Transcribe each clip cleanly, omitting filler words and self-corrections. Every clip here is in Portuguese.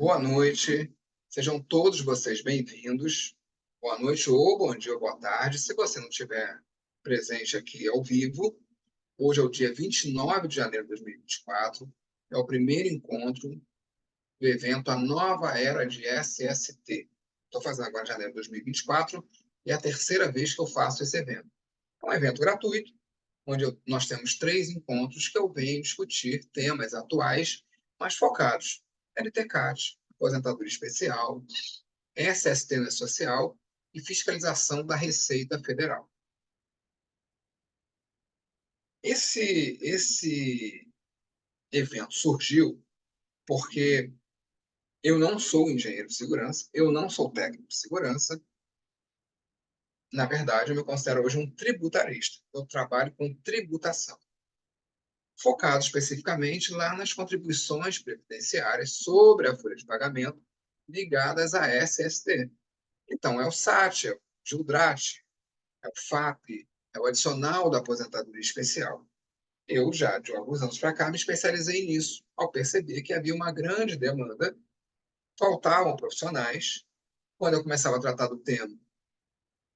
Boa noite, sejam todos vocês bem-vindos. Boa noite, ou bom dia, ou boa tarde. Se você não estiver presente aqui ao vivo, hoje é o dia 29 de janeiro de 2024, é o primeiro encontro do evento A Nova Era de SST. Estou fazendo agora em janeiro de 2024 e é a terceira vez que eu faço esse evento. É um evento gratuito, onde nós temos 3 encontros que eu venho discutir temas atuais, mas focados. LTCAT, aposentadoria especial, SST social e fiscalização da Receita Federal. Esse evento surgiu porque eu não sou engenheiro de segurança, eu não sou técnico de segurança. Na verdade, eu me considero hoje um tributarista. Eu trabalho com tributação, focado especificamente lá nas contribuições previdenciárias sobre a folha de pagamento ligadas à SST. Então, é o SAT, é o GILDRAT, é o FAP, é o adicional da aposentadoria especial. Eu já, de alguns anos para cá, me especializei nisso, ao perceber que havia uma grande demanda, faltavam profissionais. Quando eu começava a tratar do tema,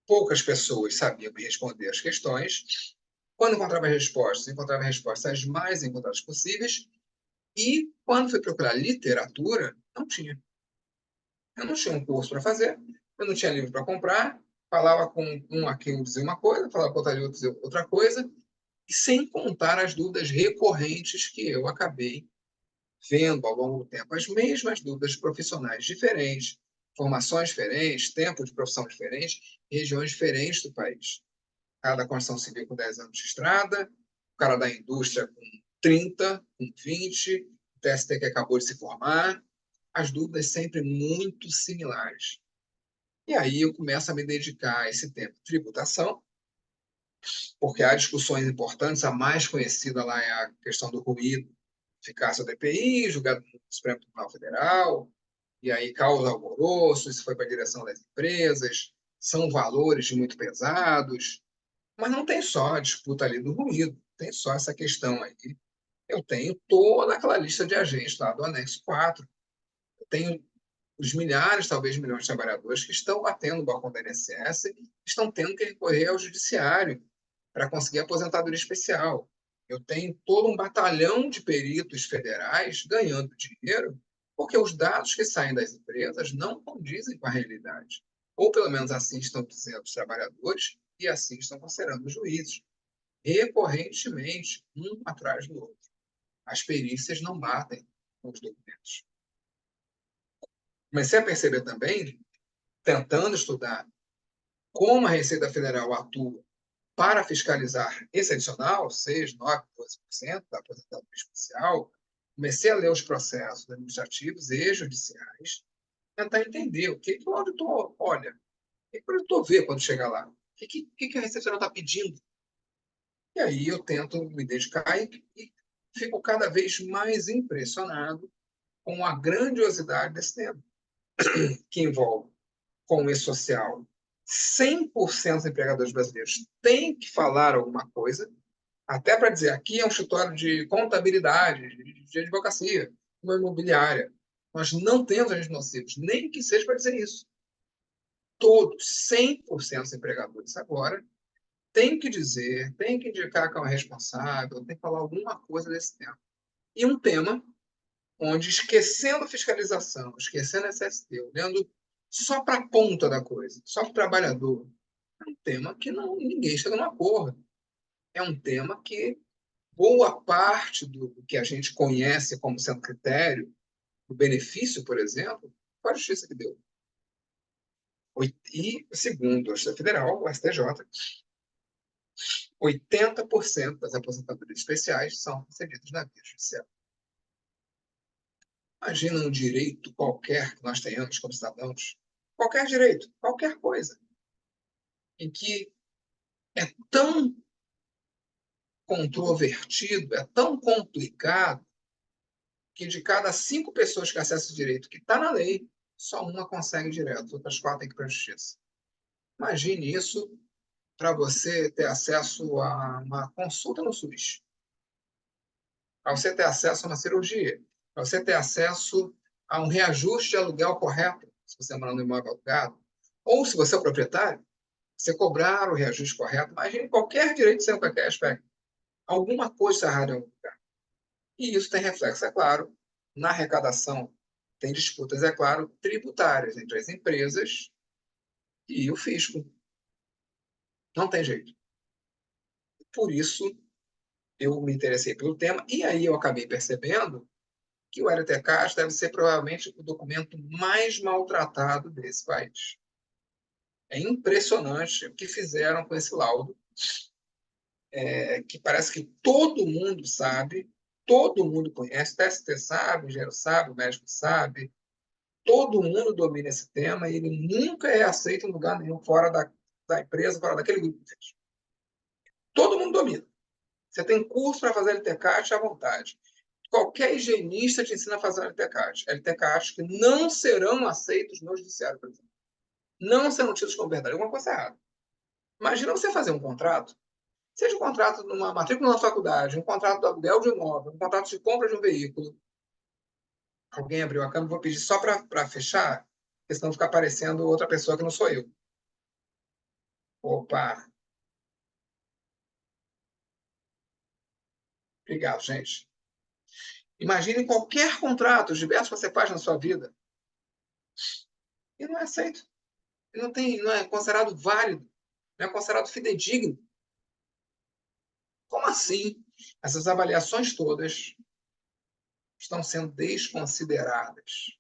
poucas pessoas sabiam me responder as questões. Quando encontrava respostas as mais encontradas possíveis. E quando fui procurar literatura, não tinha. Eu não tinha um curso para fazer, eu não tinha livro para comprar, falava com um aqui, um dizia uma coisa, falava com outro ali, outro dizia outra coisa, e sem contar as dúvidas recorrentes que eu acabei vendo ao longo do tempo. As mesmas dúvidas de profissionais diferentes, formações diferentes, tempo de profissão diferente, regiões diferentes do país. O cara da construção civil com 10 anos de estrada, o cara da indústria com 30, com 20, o TST que acabou de se formar, as dúvidas sempre muito similares. E aí eu começo a me dedicar a esse tempo de tributação, porque há discussões importantes, a mais conhecida lá é a questão do ruído, eficácia do DPI, julgado no Supremo Tribunal Federal, e aí causa alvoroço, isso foi para a direção das empresas, são valores muito pesados, mas não tem só a disputa ali do ruído, tem só essa questão aí. Eu tenho toda aquela lista de agentes lá do anexo 4. Eu tenho os milhares, talvez milhões de trabalhadores que estão batendo no balcão da INSS, estão tendo que recorrer ao judiciário para conseguir aposentadoria especial. Eu tenho todo um batalhão de peritos federais ganhando dinheiro porque os dados que saem das empresas não condizem com a realidade. Ou pelo menos assim estão dizendo os trabalhadores e assim estão considerando os juízes. Recorrentemente, um atrás do outro. As perícias não batem com os documentos. Comecei a perceber também, tentando estudar como a Receita Federal atua para fiscalizar esse adicional, 6, 9, 12% da aposentadoria especial. Comecei a ler os processos administrativos e judiciais, tentar entender o que o auditor olha, o que o auditor vê quando chega lá, o que a Receita Federal está pedindo. E aí eu tento me dedicar e fico cada vez mais impressionado com a grandiosidade desse tema, que envolve com o E-Social. 100% dos empregadores brasileiros têm que falar alguma coisa, até para dizer, aqui é um escritório de contabilidade, de advocacia, uma imobiliária. Nós não temos agentes nocivos, nem que seja para dizer isso. Todos, 100% dos empregadores agora, têm que dizer, têm que indicar que é o responsável, tem que falar alguma coisa desse tema. E um tema onde, esquecendo a fiscalização, esquecendo a SST, olhando só para a ponta da coisa, só para o trabalhador, é um tema que ninguém chega num acordo. É um tema que boa parte do que a gente conhece como sendo critério, o benefício, por exemplo, foi a justiça que deu. E, segundo a Justiça Federal, o STJ, 80% das aposentadorias especiais são concedidas na via judicial. Imagina um direito qualquer que nós tenhamos como cidadãos, qualquer direito, qualquer coisa, em que é tão controvertido, é tão complicado, que de cada 5 pessoas que acessam o direito que está na lei, só uma consegue direto, as outras 4 têm que ir para a justiça. Imagine isso para você ter acesso a uma consulta no SUS, para você ter acesso a uma cirurgia, para você ter acesso a um reajuste de aluguel correto, se você mora no imóvel alugado, ou se você é o proprietário, você cobrar o reajuste correto. Imagine qualquer direito seu, qualquer aspecto. Alguma coisa está errada em algum lugar. E isso tem reflexo, é claro, na arrecadação. Tem disputas, é claro, tributárias entre as empresas e o fisco. Não tem jeito. Por isso, eu me interessei pelo tema, e aí eu acabei percebendo que o LTCAS deve ser provavelmente o documento mais maltratado desse país. É impressionante o que fizeram com esse laudo, que parece que todo mundo sabe, todo mundo conhece, o TST sabe, o engenheiro sabe, o médico sabe, todo mundo domina esse tema e ele nunca é aceito em lugar nenhum fora da empresa, fora daquele grupo. Todo mundo domina. Você tem curso para fazer LTCAT à vontade. Qualquer higienista te ensina a fazer LTCAT. LTCAT que não serão aceitos no judiciário, por exemplo. Não serão tidos como verdade. Alguma coisa errada. Imagina você fazer um contrato, seja um contrato numa matrícula na faculdade, um contrato de aluguel de imóvel, um contrato de compra de um veículo. Alguém abriu a câmera, vou pedir só para fechar, porque senão fica aparecendo outra pessoa que não sou eu. Opa, obrigado, gente. Imagine qualquer contrato, os diversos que você faz na sua vida, e não é aceito. E não é considerado válido, não é considerado fidedigno. Como assim? Essas avaliações todas estão sendo desconsideradas.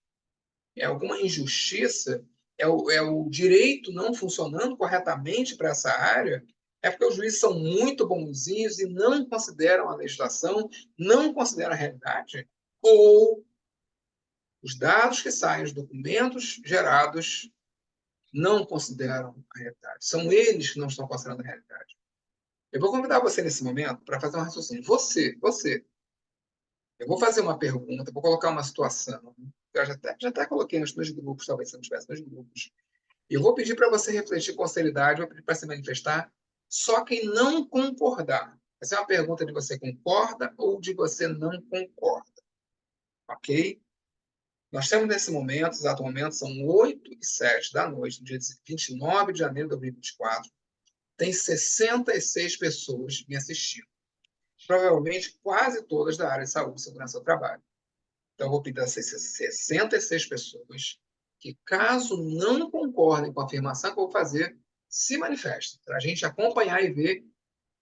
É alguma injustiça? É o direito não funcionando corretamente para essa área? É porque os juízes são muito bonzinhos e não consideram a legislação, não consideram a realidade? Ou os dados que saem, os documentos gerados, não consideram a realidade? São eles que não estão considerando a realidade. Eu vou convidar você nesse momento para fazer um raciocínio. Você, eu vou fazer uma pergunta, vou colocar uma situação. Eu já até coloquei nos meus grupos, talvez se não tivesse nos grupos. E eu vou pedir para você refletir com seriedade, vou pedir para se manifestar. Só quem não concordar. Essa é uma pergunta de você concorda ou de você não concorda. Ok? Nós temos nesse momento, exato momento, são 8h07 da noite, no dia 29 de janeiro de 2024. Tem 66 pessoas me assistindo. Provavelmente quase todas da área de saúde e segurança do trabalho. Então, eu vou pedir a essas 66 pessoas que, caso não concordem com a afirmação que eu vou fazer, se manifestem, para a gente acompanhar e ver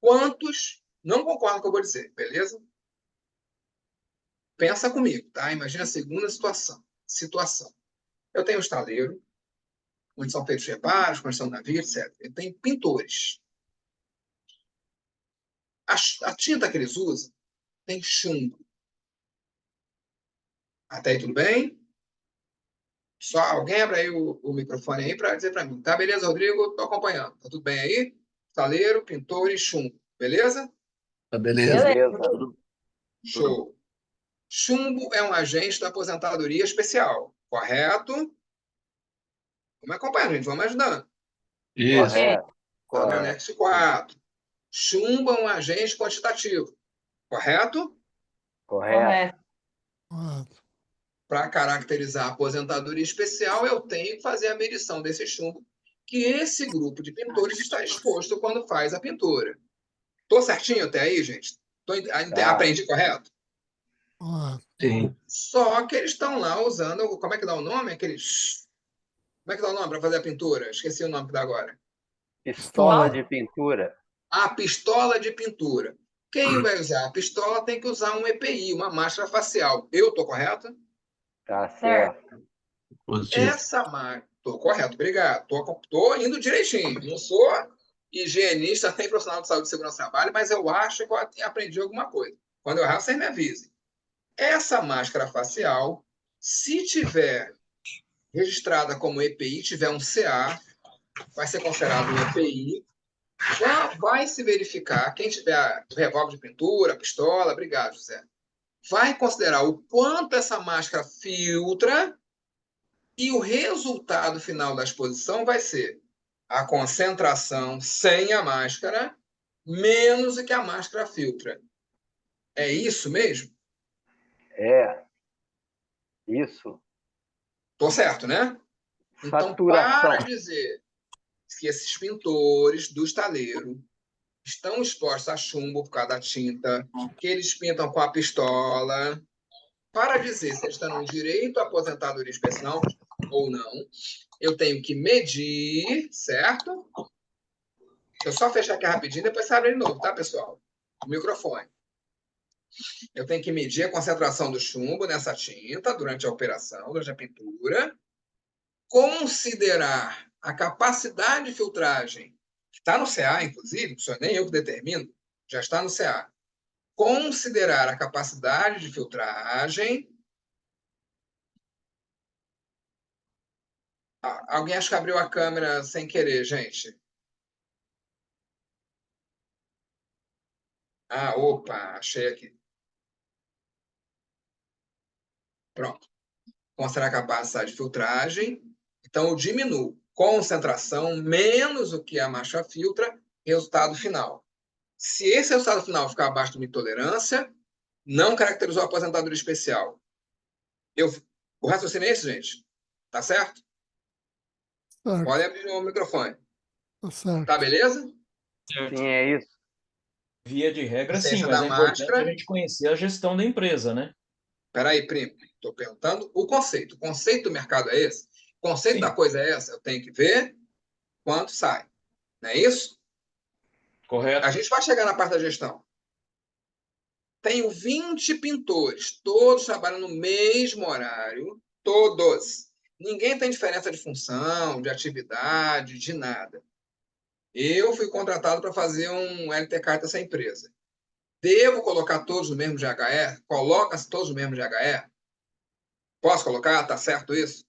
quantos não concordam com o que eu vou dizer, beleza? Pensa comigo, tá? Imagina a segunda situação. Eu tenho um estaleiro, onde são feitos reparos, construção de navio, etc. Eu tenho pintores. A tinta que eles usam tem chumbo. Até aí tudo bem? Só alguém abre aí o microfone aí para dizer para mim. Tá, beleza, Rodrigo? Estou acompanhando. Tá tudo bem aí? Estaleiro, pintor e chumbo. Beleza? Tá, beleza. Beleza. Tudo Show. Chumbo é um agente da aposentadoria especial, correto? Vamos acompanhando, gente. Vamos ajudando. isso. Correto. Tá no Correto. anexo 4. Chumbo é um agente quantitativo, correto? Correto. Ah, Para caracterizar a aposentadoria especial, eu tenho que fazer a medição desse chumbo que esse grupo de pintores está exposto quando faz a pintura. Tô certinho até aí, gente? Tá. Aprendi correto? sim. Só que eles estão lá usando. Como é que dá o nome? Como é que dá o nome para fazer a pintura? Esqueci o nome que dá agora. Pistola de pintura. A pistola de pintura. Quem vai usar a pistola tem que usar um EPI, uma máscara facial. Eu estou correto? Tá certo. Positivo. Essa máscara. Estou correto, obrigado. Estou indo direitinho. Não sou higienista nem profissional de saúde e segurança do trabalho, mas eu acho que eu aprendi alguma coisa. Quando eu errar, vocês me avisem. Essa máscara facial, se tiver registrada como EPI, tiver um CA, vai ser considerado um EPI. Já vai se verificar, quem tiver o revólver de pintura, pistola, obrigado, José, vai considerar o quanto essa máscara filtra e o resultado final da exposição vai ser a concentração sem a máscara menos o que a máscara filtra. É isso mesmo? É. Isso. Tô certo, né? Então, Saturação. para dizer que esses pintores do estaleiro estão expostos a chumbo por causa da tinta, que eles pintam com a pistola, para dizer se eles estão no direito à aposentadoria especial ou não, eu tenho que medir, certo? Deixa eu só fechar aqui rapidinho, depois você abre de novo, tá, pessoal? O microfone. Eu tenho que medir a concentração do chumbo nessa tinta durante a operação, durante a pintura, considerar a capacidade de filtragem, que está no CA, inclusive, não sou nem eu que determino, já está no CA. Considerar a capacidade de filtragem. Alguém acho que abriu a câmera sem querer, gente. Opa, achei aqui. Pronto. Considerar a capacidade de filtragem. Então, eu diminuo concentração menos o que a marcha filtra, resultado final. Se esse resultado final ficar abaixo de uma intolerância, não caracterizou a aposentadoria especial. O raciocínio é esse, gente? Tá certo? Certo. Pode abrir o microfone. Tá certo. Tá beleza? Sim, é isso. Via de regra, sim, Ciência mas da é importante máscara. a gente conhecer a gestão da empresa, né? Peraí, primo. Estou perguntando o conceito. O conceito do mercado é esse? O conceito Sim. da coisa é essa? Eu tenho que ver quanto sai. Não é isso? Correto. A gente vai chegar na parte da gestão. Tenho 20 pintores, todos trabalham no mesmo horário, todos. Ninguém tem diferença de função, de atividade, de nada. Eu fui contratado para fazer um LTK dessa empresa. Devo colocar todos no mesmo GHE? Coloca-se todos no mesmo GHE? Posso colocar? Tá certo isso?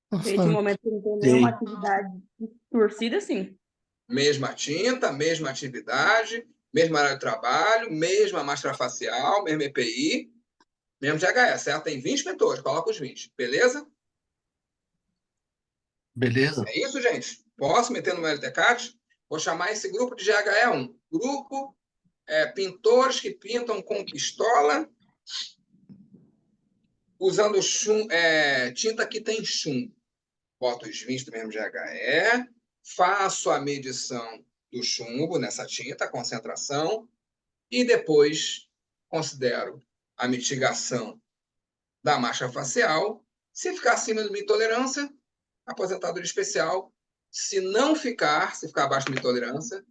Tá Nesse certo. momento, não tem nenhuma atividade torcida, sim. Mesma tinta, mesma atividade, mesmo horário de trabalho, mesma máscara facial, mesmo EPI, mesmo GHE, certo? Tem 20 pintores, coloca os 20, beleza? Beleza. É isso, gente? Posso meter no meu LTCAT? Vou chamar esse grupo de GHE1. Grupo pintores que pintam com pistola, usando tinta que tem chumbo. Boto os 20 do mesmo GHE, faço a medição do chumbo nessa tinta, a concentração, e depois considero a mitigação da marcha facial. Se ficar acima de uma intolerância, aposentadoria especial. Se ficar abaixo de uma intolerância,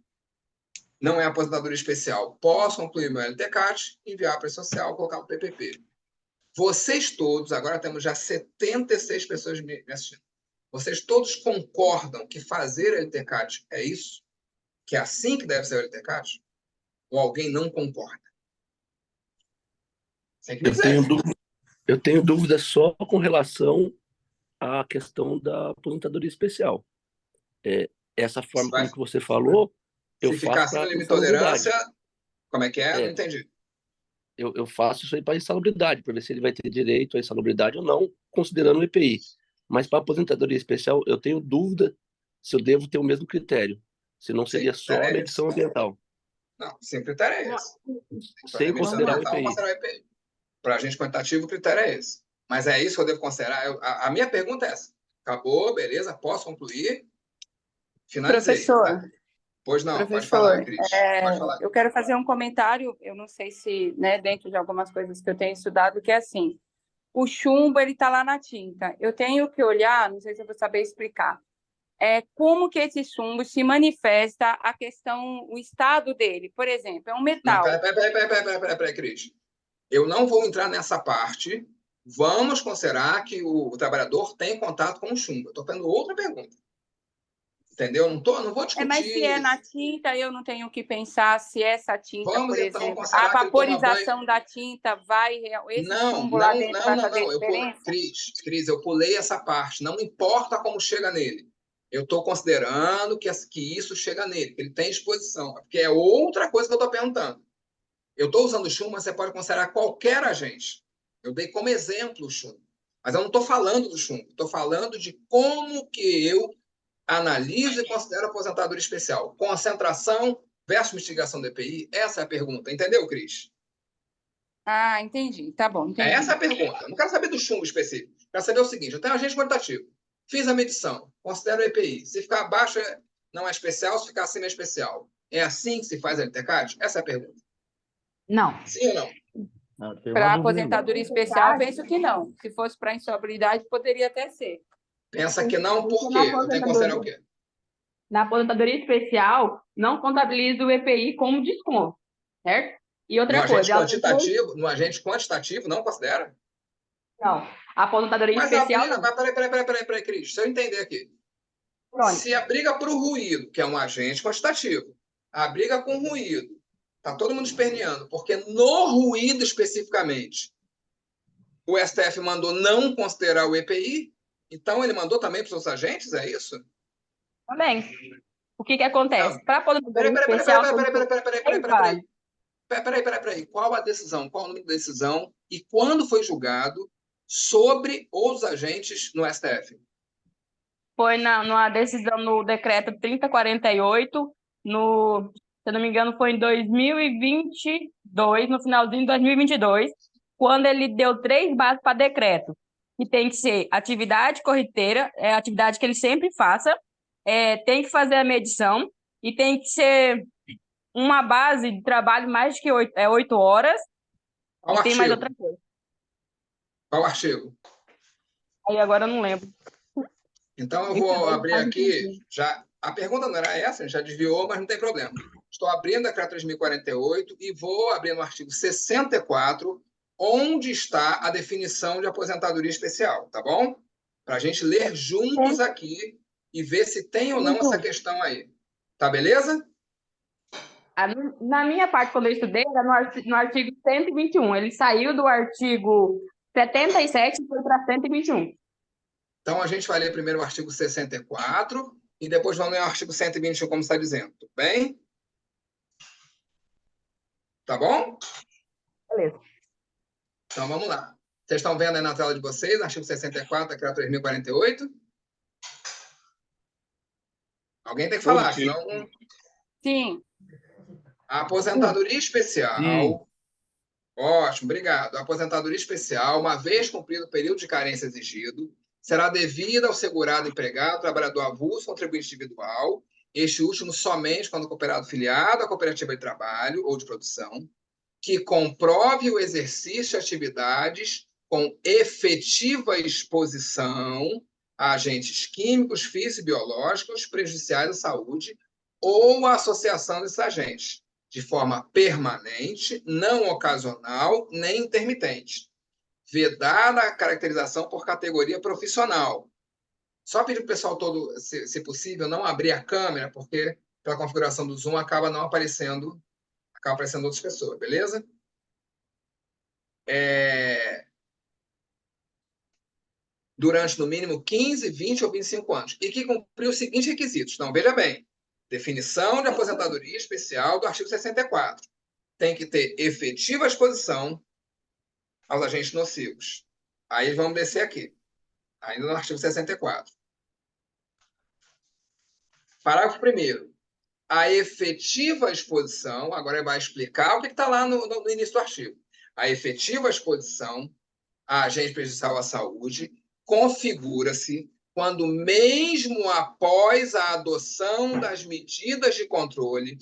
não é aposentadoria especial. Posso concluir meu LTCAT, enviar para a social, colocar no PPP. Vocês todos, agora temos já 76 pessoas me assistindo, vocês todos concordam que fazer LTCAT é isso? Que é assim que deve ser o LTCAT? Ou alguém não concorda? Tem que me dizer. Eu tenho dúvida só com relação à questão da aposentadoria especial. Essa forma como que você falou, eu Se ficar faço acima para de insalubridade. intolerância, como é que é? Não entendi. Eu faço isso aí para insalubridade, para ver se ele vai ter direito à insalubridade ou não, considerando o EPI. Mas para aposentadoria especial, eu tenho dúvida se eu devo ter o mesmo critério. Se não seria só a medição ambiental. Não, sem critério é esse. Sem considerar o EPI. Para agente quantitativo, o critério é esse. Mas é isso que eu devo considerar? A minha pergunta é essa. Acabou, beleza, posso concluir? Finalizei. Professor, Pois não, professor, pode falar, Cris. Pode falar. Eu quero fazer um comentário, eu não sei se, né, dentro de algumas coisas que eu tenho estudado, que é assim, o chumbo, ele está lá na tinta. Eu tenho que olhar, não sei se eu vou saber explicar, como que esse chumbo se manifesta a questão, o estado dele. Por exemplo, é um metal. Peraí, Cris. Eu não vou entrar nessa parte. Vamos considerar que o trabalhador tem contato com o chumbo. Eu estou fazendo outra pergunta. Entendeu? Não vou discutir. Mas se é na tinta, eu não tenho que pensar se essa tinta, Vamos, por então, exemplo, considerar a vaporização da tinta vai... Esse chumbo lá dentro vai fazer diferença? Cris, eu pulei essa parte. Não importa como chega nele. Eu estou considerando que isso chega nele, que ele tem exposição. Porque é outra coisa que eu estou perguntando. Eu estou usando chumbo, mas você pode considerar qualquer agente. Eu dei como exemplo o chumbo. Mas eu não estou falando do chumbo. Estou falando de como que eu analiso e considero aposentadoria especial. Concentração versus mitigação do EPI? Essa é a pergunta. Entendeu, Cris? Entendi. Tá bom, entendi. Essa é a pergunta. Eu não quero saber do chumbo específico. para saber o seguinte: eu tenho agente quantitativo, fiz a medição, considero o EPI. Se ficar abaixo, não é especial, se ficar acima, é especial. É assim que se faz a LTCAD? Essa é a pergunta. Não. Sim ou não? Para aposentadoria especial, penso que não. Se fosse para insalubridade, poderia até ser. Pensa que não, por quê? Eu tenho que considerar o quê? Na aposentadoria especial, não contabiliza o EPI como desconto, certo? E outra coisa... No agente quantitativo, não considera? Não. A aposentadoria especial... Mas peraí, Cris, deixa eu entender aqui. Se a briga para o ruído, que é um agente quantitativo, a briga com ruído, está todo mundo esperneando, porque no ruído especificamente, o STF mandou não considerar o EPI, então ele mandou também para os seus agentes, é isso? Também. O que acontece? Para a aposentadoria especial... Peraí. Qual a decisão? Qual o número da decisão? E quando foi julgado sobre os agentes no STF? Foi numa decisão no decreto 3048, se eu não me engano, foi em 2022, no finalzinho de 2022, quando ele deu 3 bases para decreto, que tem que ser atividade corriqueira, é a atividade que ele sempre faça, tem que fazer a medição e tem que ser uma base de trabalho mais de 8 horas. Qual e artigo? Tem mais outra coisa. Qual artigo? Aí agora eu não lembro. Então eu vou abrir aqui. A pergunta não era essa, já desviou, mas não tem problema. Estou abrindo a decreto 3048 e vou abrir no artigo 64, onde está a definição de aposentadoria especial, tá bom? Para a gente ler juntos aqui e ver se tem ou não essa questão aí. Tá beleza? Na minha parte, quando eu estudei, era no artigo 121. Ele saiu do artigo 77 e foi para 121. Então, a gente vai ler primeiro o artigo 64 e depois vamos ler o artigo 121, como está dizendo. Tudo bem? Tá bom? Beleza. Então, vamos lá. Vocês estão vendo aí na tela de vocês, artigo 64, decreto 3048? Alguém tem que falar, senão... Sim. A aposentadoria especial... Sim. Ótimo, obrigado. A aposentadoria especial, uma vez cumprido o período de carência exigido, será devida ao segurado empregado, trabalhador avulso, contribuinte individual, este último somente quando o cooperado filiado à cooperativa de trabalho ou de produção, que comprove o exercício de atividades com efetiva exposição a agentes químicos, físicos e biológicos prejudiciais à saúde ou a associação desses agentes, de forma permanente, não ocasional nem intermitente. Vedada a caracterização por categoria profissional. Só pedir para o pessoal todo, se possível, não abrir a câmera, porque pela configuração do Zoom acaba aparecendo outras pessoas, beleza? Durante, no mínimo, 15, 20 ou 25 anos. E que cumpriu os seguintes requisitos. Então, veja bem. Definição de aposentadoria especial do artigo 64. Tem que ter efetiva exposição aos agentes nocivos. Aí vamos descer aqui. Ainda no artigo 64. Parágrafo 1º. A efetiva exposição, agora ele vai explicar o que está lá no início do artigo. A efetiva exposição a agente prejudicial à saúde configura-se quando, mesmo após a adoção das medidas de controle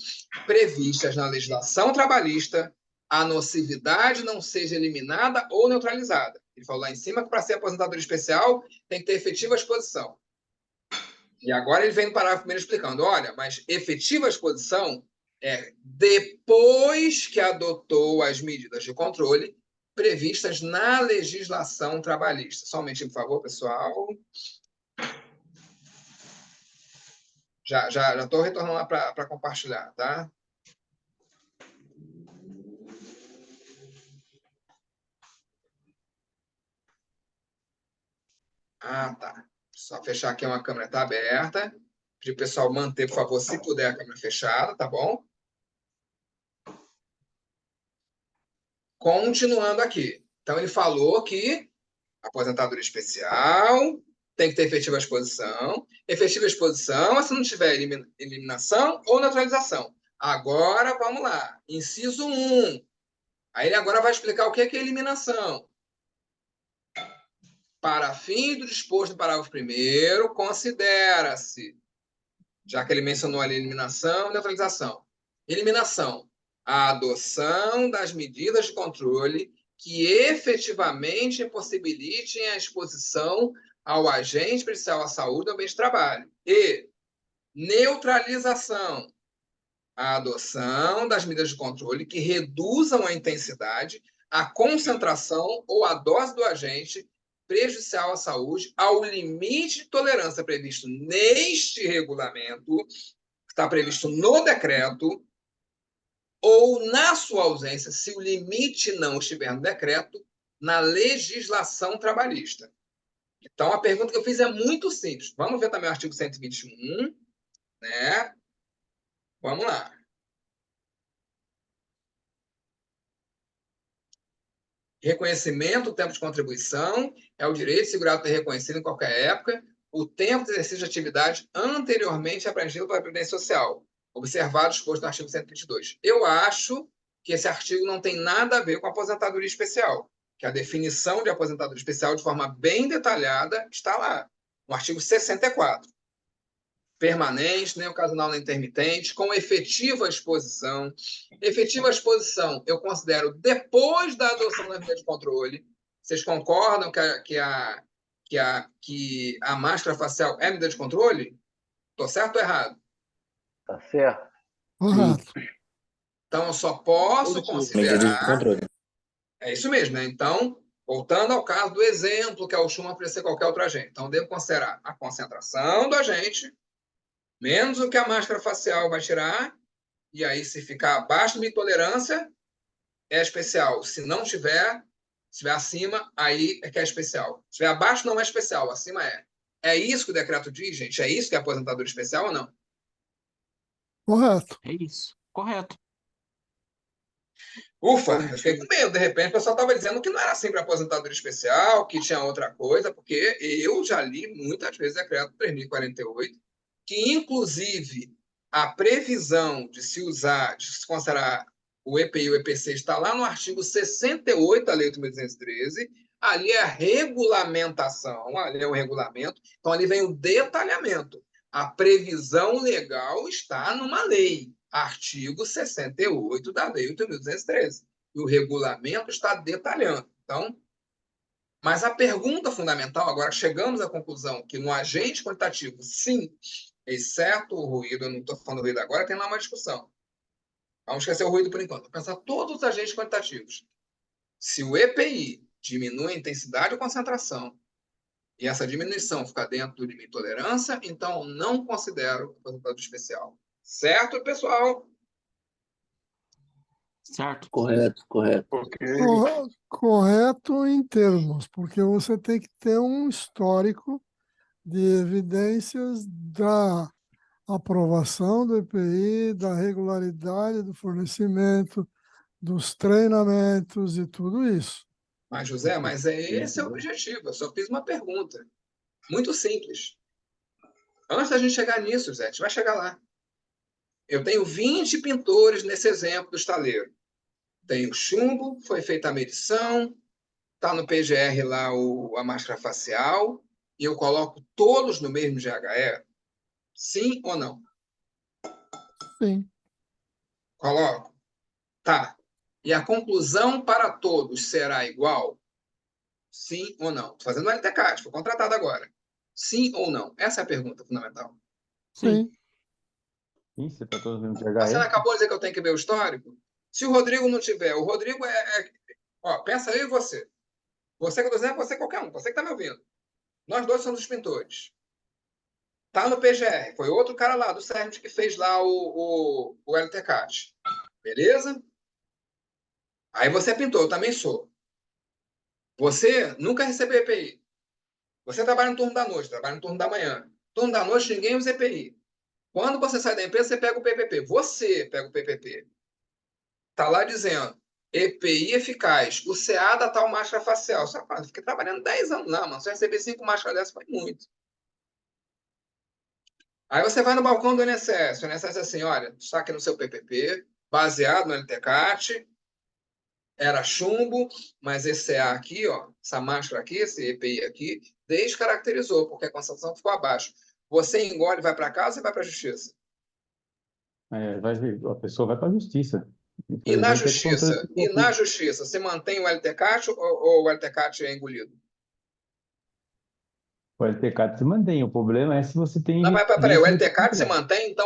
previstas na legislação trabalhista, a nocividade não seja eliminada ou neutralizada. Ele falou lá em cima que para ser aposentadoria especial tem que ter efetiva exposição. E agora ele vem no parágrafo primeiro explicando, olha, mas efetiva exposição é depois que adotou as medidas de controle previstas na legislação trabalhista. Só um momentinho, por favor, pessoal. Já estou retornando lá para compartilhar, tá? Ah, tá. Só fechar aqui, uma câmera está aberta. Pedir o pessoal manter, por favor, se puder, a câmera fechada, tá bom? Continuando aqui. Então, ele falou que aposentadoria especial tem que ter efetiva exposição. Efetiva exposição é se não tiver eliminação ou neutralização. Agora, vamos lá. Inciso 1. Aí ele agora vai explicar o que é eliminação. Para fim do disposto no parágrafo 1º, considera-se, já que ele mencionou ali eliminação e neutralização. Eliminação, a adoção das medidas de controle que efetivamente impossibilitem a exposição ao agente prejudicial à saúde no ambiente de trabalho. E neutralização, a adoção das medidas de controle que reduzam a intensidade, a concentração ou a dose do agente prejudicial à saúde ao limite de tolerância previsto neste regulamento, que está previsto no decreto, ou, na sua ausência, se o limite não estiver no decreto, na legislação trabalhista. Então, a pergunta que eu fiz é muito simples. Vamos ver também o artigo 121, né? Vamos lá. Reconhecimento do tempo de contribuição é o direito segurado ter reconhecido em qualquer época o tempo de exercício de atividade anteriormente abrangido pela Previdência Social, observado o exposto no artigo 122. Eu acho que esse artigo não tem nada a ver com a aposentadoria especial, que a definição de aposentadoria especial, de forma bem detalhada, está lá, no artigo 64. Permanente, nem ocasional nem intermitente, com efetiva exposição. Efetiva exposição, eu considero depois da adoção da medida de controle. Vocês concordam que a máscara facial é medida de controle? Estou certo ou errado? Tá certo. Correto. Então, eu só posso Medida de considerar... controle. É isso mesmo, né? Então, voltando ao caso do exemplo, que é o chumbo para ser qualquer outro agente. Então, eu devo considerar a concentração do agente, menos o que a máscara facial vai tirar, e aí, se ficar abaixo da minha tolerância, é especial. Se não tiver, se estiver acima, aí é que é especial. Se estiver abaixo, não é especial, acima é. É isso que o decreto diz, gente? É isso que é aposentadoria especial ou não? Correto. É isso. Correto. Ufa, eu fiquei com medo. De repente, o pessoal estava dizendo que não era sempre aposentadoria especial, que tinha outra coisa, porque eu já li muitas vezes o decreto 3048, que, inclusive, a previsão de se usar, de se considerar o EPI e o EPC está lá no artigo 68 da Lei 8.213, ali é a regulamentação, ali é o regulamento, então ali vem o detalhamento. A previsão legal está numa lei, artigo 68 da Lei 8.213, e o regulamento está detalhando. Então, mas a pergunta fundamental, agora chegamos à conclusão que no agente quantitativo, sim, exceto o ruído, eu não estou falando do ruído agora, tem lá uma discussão. Vamos esquecer o ruído por enquanto. Vamos pensar todos os agentes quantitativos. Se o EPI diminui a intensidade ou concentração, e essa diminuição ficar dentro do limite de tolerância, então não considero aposentadoria especial. Certo, pessoal? Certo. Correto, correto. Correto em termos, porque você tem que ter um histórico de evidências da aprovação do EPI, da regularidade do fornecimento, dos treinamentos e tudo isso. Mas, José, esse é o objetivo. Eu só fiz uma pergunta. Muito simples. Antes da gente chegar nisso, José, a gente vai chegar lá. Eu tenho 20 pintores nesse exemplo do estaleiro. Tenho chumbo, foi feita a medição, está no PGR lá a máscara facial, e eu coloco todos no mesmo GHE? Sim ou não? Sim. Coloco? Tá. E a conclusão para todos será igual? Sim ou não? Estou fazendo o LTCAT, foi contratado agora. Sim ou não? Essa é a pergunta fundamental. Sim. Ih, você tá todo mundo de Você não HE? acabou de dizer que eu tenho que ver o histórico? Se o Rodrigo não tiver, o Rodrigo Ó, pensa eu e você. Você que eu estou dizendo é você qualquer um, você que está me ouvindo. Nós dois somos os pintores. Tá no PGR. Foi outro cara lá do CERMES que fez lá o LTCAT. Beleza? Aí você é pintor, eu também sou. Você nunca recebeu EPI. Você trabalha no turno da noite, trabalha no turno da manhã. Turno da noite, ninguém usa EPI. Quando você sai da empresa, você pega o PPP. Você pega o PPP. Está lá dizendo EPI eficaz, o CA da tal máscara facial. Só fala, fiquei trabalhando 10 anos lá, mano. Se eu receber 5 máscaras dessas, foi muito. Aí você vai no balcão do INSS. O INSS diz assim, olha, está aqui no seu PPP, baseado no LTCAT, era chumbo, mas esse CA aqui, ó, essa máscara aqui, esse EPI aqui, descaracterizou, porque a concentração ficou abaixo. Você engole, vai para casa ou vai para a justiça? A pessoa vai para a justiça. E na Infelizmente, é controle justiça? E na psicoativo. justiça, você mantém o LTCAT ou o LTCAT é engolido? O LTCAT se mantém. O problema é se você tem Não, mas peraí, o evidência do LTCAT se contrário. mantém,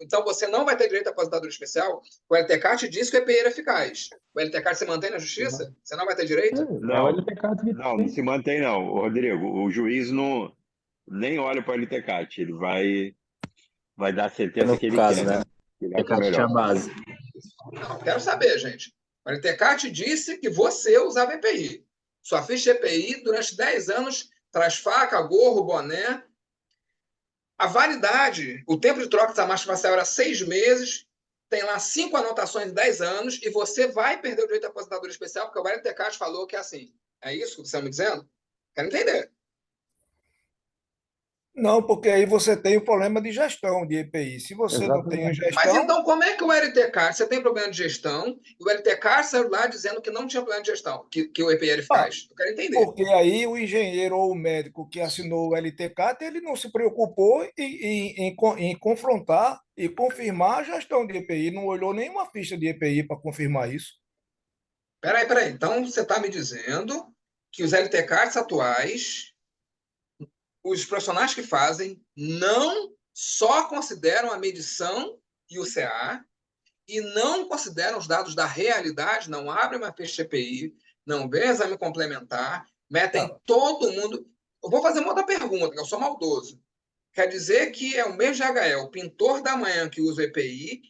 então você não vai ter direito à aposentadoria especial? O LTCAT diz que o EPI era eficaz. O LTCAT se mantém na justiça? Você não vai ter direito? É o Não, LTCAT que não se mantém, não. Ô, Rodrigo, o juiz não nem olha para o LTCAT, ele vai dar a sentença que No ele caso, quer, né? que ele É acha que tinha melhor. base. Não, quero saber, gente. O LTCAT disse que você usava EPI. Sua ficha EPI, durante 10 anos, traz faca, gorro, boné. A validade, o tempo de troca dessa máscara facial era 6 meses, tem lá 5 anotações em 10 anos, e você vai perder o direito à aposentadoria especial, porque o LTCAT falou que é assim. É isso que você está me dizendo? Quero entender. Não, porque aí você tem o problema de gestão de EPI. Se você não tem a Exatamente. Mas gestão, então, como é que o LTCAT, você tem problema de gestão, e o LTCAT saiu lá dizendo que não tinha problema de gestão, que o EPI era eficaz? Eu quero entender. porque aí o engenheiro ou o médico que assinou o LTCAT, ele não se preocupou em confrontar e confirmar a gestão de EPI, não olhou nenhuma ficha de EPI para confirmar isso. Peraí. Então, você está me dizendo que os LTCATs atuais, os profissionais que fazem, não só consideram a medição e o CA, e não consideram os dados da realidade, não abrem uma ficha EPI, não vê exame complementar, metem todo mundo. Eu vou fazer uma outra pergunta, que eu sou maldoso. Quer dizer que é o mesmo GHE, o pintor da manhã que usa o EPI,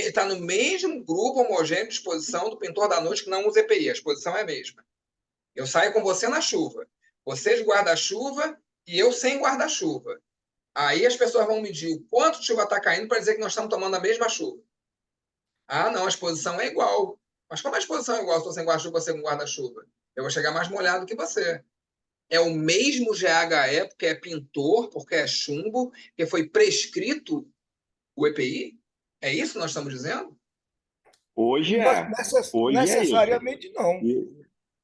está no mesmo grupo homogêneo de exposição do pintor da noite que não usa EPI, a exposição é a mesma. Eu saio com você na chuva, você de guarda-chuva e eu sem guarda-chuva. Aí as pessoas vão medir o quanto de chuva está caindo para dizer que nós estamos tomando a mesma chuva. Ah, não, a exposição é igual. Mas como a exposição é igual, se estou sem guarda-chuva, você com guarda-chuva? Eu vou chegar mais molhado que você. É o mesmo GHE, porque é pintor, porque é chumbo, que foi prescrito o EPI? É isso que nós estamos dizendo? Hoje é. Hoje é isso. Necessariamente não.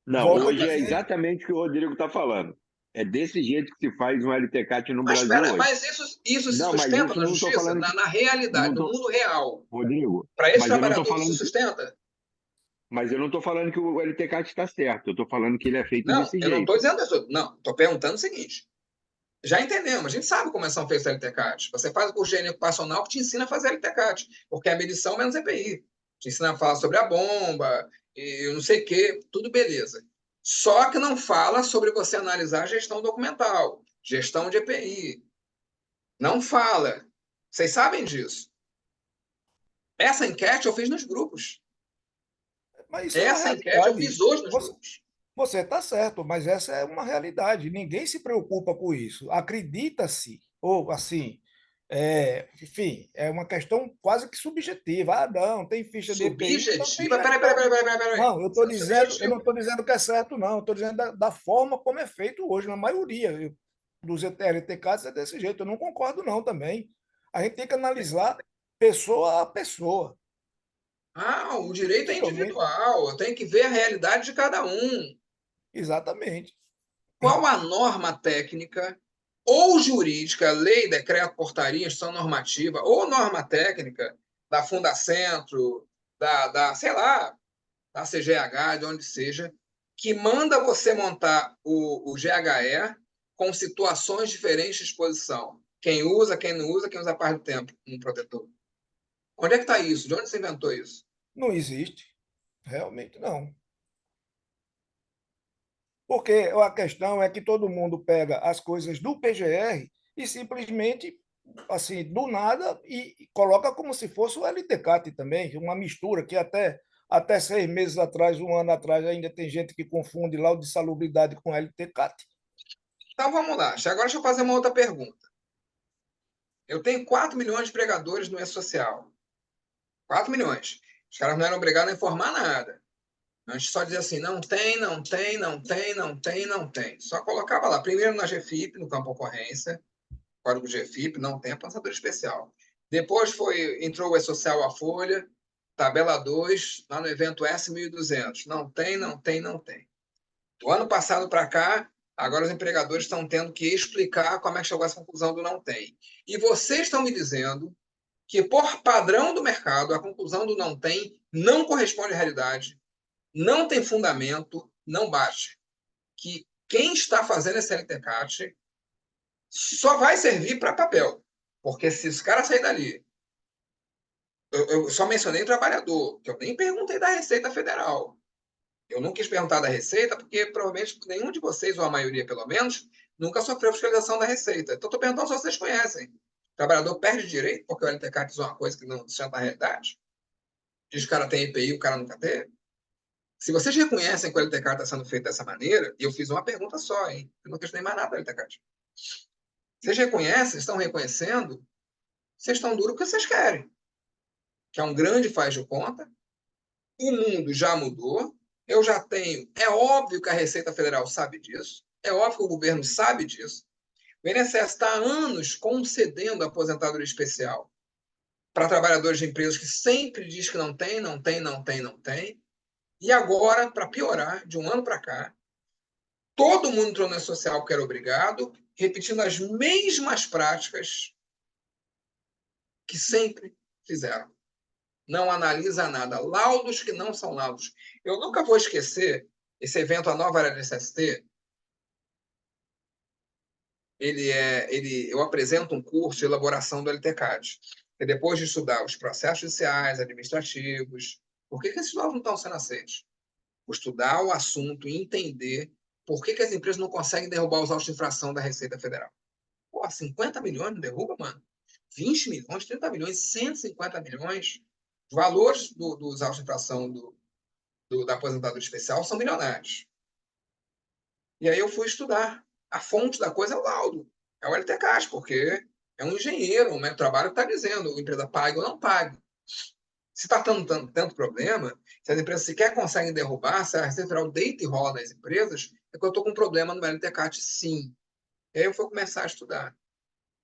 Não, Volto a hoje é dizer. exatamente o que o Rodrigo está falando. É desse jeito que se faz um LTCAT no Mas, Brasil hoje. mas isso se Não, mas sustenta isso na não estou justiça, falando. na realidade, no mundo real. Rodrigo, Para esse mas eu não estou trabalhador, se falando. sustenta? Mas eu não estou falando que o LTCAT está certo. Eu estou falando que ele é feito Não, desse eu não jeito. estou dizendo isso. Não, estou perguntando o seguinte. Já entendemos, a gente sabe como são feitos os LTCAT. Você faz o curso de engenharia ocupacional que te ensina a fazer LTCAT, porque é a medição menos EPI. Te ensina a falar sobre a bomba, e eu não sei o quê, tudo beleza. Só que não fala sobre você analisar a gestão documental, gestão de EPI. Não fala. Vocês sabem disso. Essa enquete eu fiz nos grupos. Mas isso é uma Essa enquete eu realidade. fiz hoje nos grupos. Você está certo, mas essa é uma realidade. Ninguém se preocupa com isso. Acredita-se, ou assim, enfim, é uma questão quase que subjetiva. Ah, não, tem ficha de EPI, então tem Subjetiva? gestão. Peraí. Não, eu Subjetivo. não estou dizendo que é certo, não. Eu estou dizendo da forma como é feito hoje, na maioria dos LTCAs é desse jeito. Eu não concordo, não, também. A gente tem que analisar pessoa a pessoa. Ah, o direito é individual. Eu tenho que ver a realidade de cada um. Exatamente. Qual a norma técnica ou jurídica, lei, decreto, portaria, instituição normativa, ou norma técnica da Fundacentro, sei lá, da CGH, de onde seja, que manda você montar o GHE com situações diferentes de exposição? Quem usa, quem não usa, quem usa parte do tempo um protetor. Onde é que está isso? De onde você inventou isso? Não existe. Realmente não. Porque a questão é que todo mundo pega as coisas do PGR e simplesmente, assim, do nada, e coloca como se fosse o LTCAT também, uma mistura que até 6 meses atrás, 1 ano atrás, ainda tem gente que confunde laudo de salubridade com LTCAT. Então vamos lá. Agora deixa eu fazer uma outra pergunta. Eu tenho 4 milhões de pregadores no E-Social. 4 milhões. Os caras não eram obrigados a informar nada. A gente só dizia assim, não tem. Só colocava lá, primeiro na GFIP, no campo ocorrência, código GFIP, não tem apansador especial. Depois entrou o E-Social, a Folha, tabela 2, lá no evento S1200. Não tem, não tem, não tem. Do ano passado para cá, agora os empregadores estão tendo que explicar como é que chegou a essa conclusão do não tem. E vocês estão me dizendo que, por padrão do mercado, a conclusão do não tem não corresponde à realidade, não tem fundamento, não bate. Que quem está fazendo esse LTCAT só vai servir para papel. Porque se os caras saírem dali... Eu só mencionei o trabalhador, que eu nem perguntei da Receita Federal. Eu não quis perguntar da Receita, porque provavelmente nenhum de vocês, ou a maioria pelo menos, nunca sofreu fiscalização da Receita. Então, estou perguntando se vocês conhecem. O trabalhador perde direito porque o LTCAT diz uma coisa que não se chama realidade? Diz que o cara tem EPI, o cara nunca teve? Se vocês reconhecem que o LTCAT está sendo feito dessa maneira, e eu fiz uma pergunta só, hein? Eu não questionei mais nada do LTCAT. Vocês reconhecem, estão reconhecendo, vocês estão duros porque vocês querem. Que é um grande faz de conta. O mundo já mudou. Eu já tenho... É óbvio que a Receita Federal sabe disso. É óbvio que o governo sabe disso. O INSS está há anos concedendo aposentadoria especial para trabalhadores de empresas que sempre diz que não tem, não tem, não tem, não tem. E agora, para piorar, de um ano para cá, todo mundo entrou na social porque era obrigado, repetindo as mesmas práticas que sempre fizeram. Não analisa nada. Laudos que não são laudos. Eu nunca vou esquecer esse evento, a Nova Era do SST. Eu apresento um curso de elaboração do LTCAT. E depois de estudar os processos judiciais, administrativos, por que esses laudos não estão sendo aceitos? Vou estudar o assunto e entender por que as empresas não conseguem derrubar os autos de infração da Receita Federal. Pô, 50 milhões não derruba, mano? 20 milhões, 30 milhões, 150 milhões. Os valores dos autos de infração da aposentadoria especial são milionários. E aí eu fui estudar. A fonte da coisa é o laudo. É o LTCAT, porque é um engenheiro, um médico de trabalho que está dizendo a empresa paga ou não paga. Se está tanto problema, se as empresas sequer conseguem derrubar, se a Receita Federal deita e rola nas empresas, é que eu estou com um problema no LTCAT, sim. E aí eu fui começar a estudar.